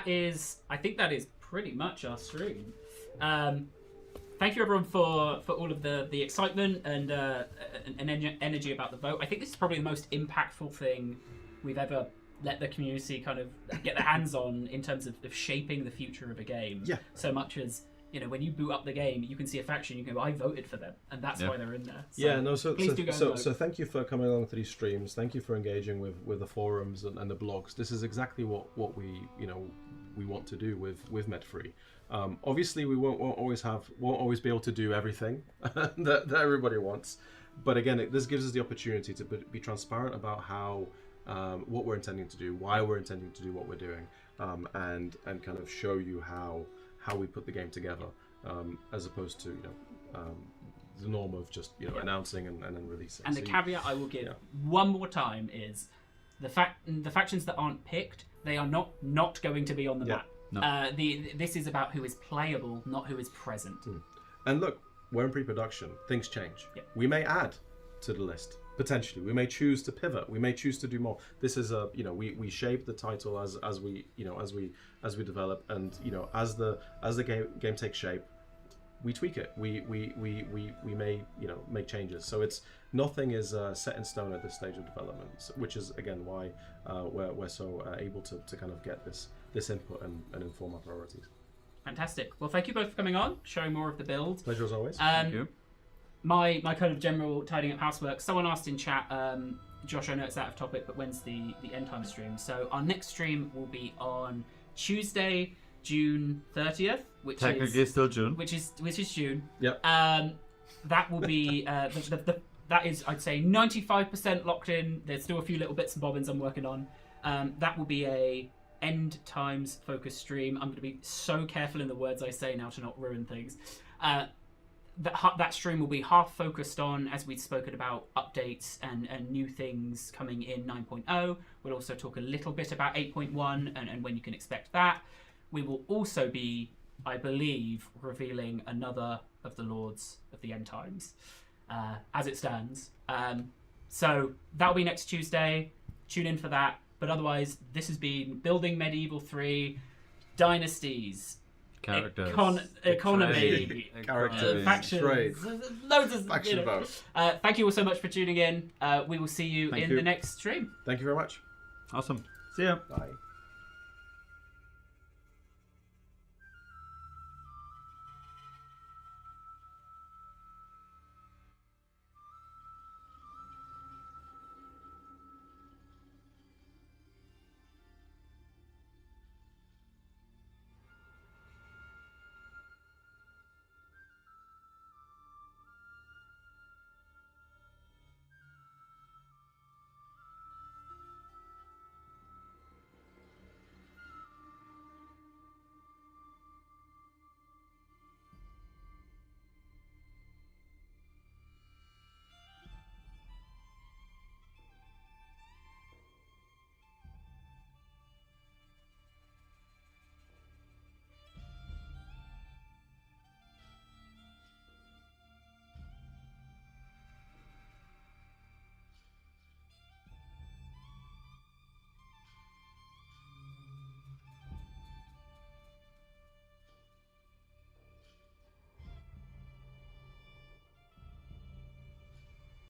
Speaker 1: think that is pretty much our stream. Thank you everyone for all of the excitement and energy about the vote. I think this is probably the most impactful thing we've ever let the community kind of get their hands on in terms of shaping the future of a game. Yeah. So much as, when you boot up the game, you can see a faction, you can go, I voted for them, and that's why they're in there. So please do go and vote.
Speaker 3: So thank you for coming along to these streams. Thank you for engaging with the forums and the blogs. This is exactly what we want to do with MedFree. Obviously, we won't always be able to do everything that everybody wants, but again, this gives us the opportunity to be transparent about how what we're intending to do, why we're intending to do what we're doing, and kind of show you how we put the game together, as opposed to the norm of just announcing and then releasing.
Speaker 1: And the caveat I will give one more time is the factions that aren't picked, they are not going to be on the map. No. This is about who is playable, not who is present.
Speaker 3: And look, we're in pre-production. Things change. We may add to the list Potentially, we may choose to pivot. We may choose to do more. This is a we shape the title as we develop, and as the game takes shape, we tweak it. We may make changes. So it's nothing is set in stone at this stage of development, which is again why we're so able to kind of get this input and inform our priorities.
Speaker 1: Fantastic. Well, thank you both for coming on, showing more of the build.
Speaker 3: Pleasure as always.
Speaker 2: Thank you.
Speaker 1: My kind of general tidying up housework. Someone asked in chat, Josh, I know it's out of topic, but when's the end time stream? So our next stream will be on Tuesday, June 30th, which
Speaker 2: technically
Speaker 1: is
Speaker 2: still June.
Speaker 1: which is June.
Speaker 3: Yep.
Speaker 1: That will be that is, I'd say, 95% locked in. There's still a few little bits and bobbins I'm working on. That will be a end times focused stream. I'm going to be so careful in the words I say now to not ruin things. That stream will be half focused on, as we'd spoken about, updates and new things coming in 9.0. We'll also talk a little bit about 8.1 and when you can expect that. We will also be, I believe, revealing another of the Lords of the End Times as it stands. So that'll be next Tuesday. Tune in for that. But otherwise, this has been Building Medieval 3, Dynasties,
Speaker 2: Characters.
Speaker 1: Economy,
Speaker 3: Characters.
Speaker 1: factions,
Speaker 3: Trade.
Speaker 1: loads of
Speaker 3: Faction vote.
Speaker 1: Thank you all so much for tuning in. We will see you
Speaker 2: Thank
Speaker 1: in
Speaker 2: you.
Speaker 1: the next stream.
Speaker 3: Thank you very much.
Speaker 2: Awesome. See ya.
Speaker 3: Bye.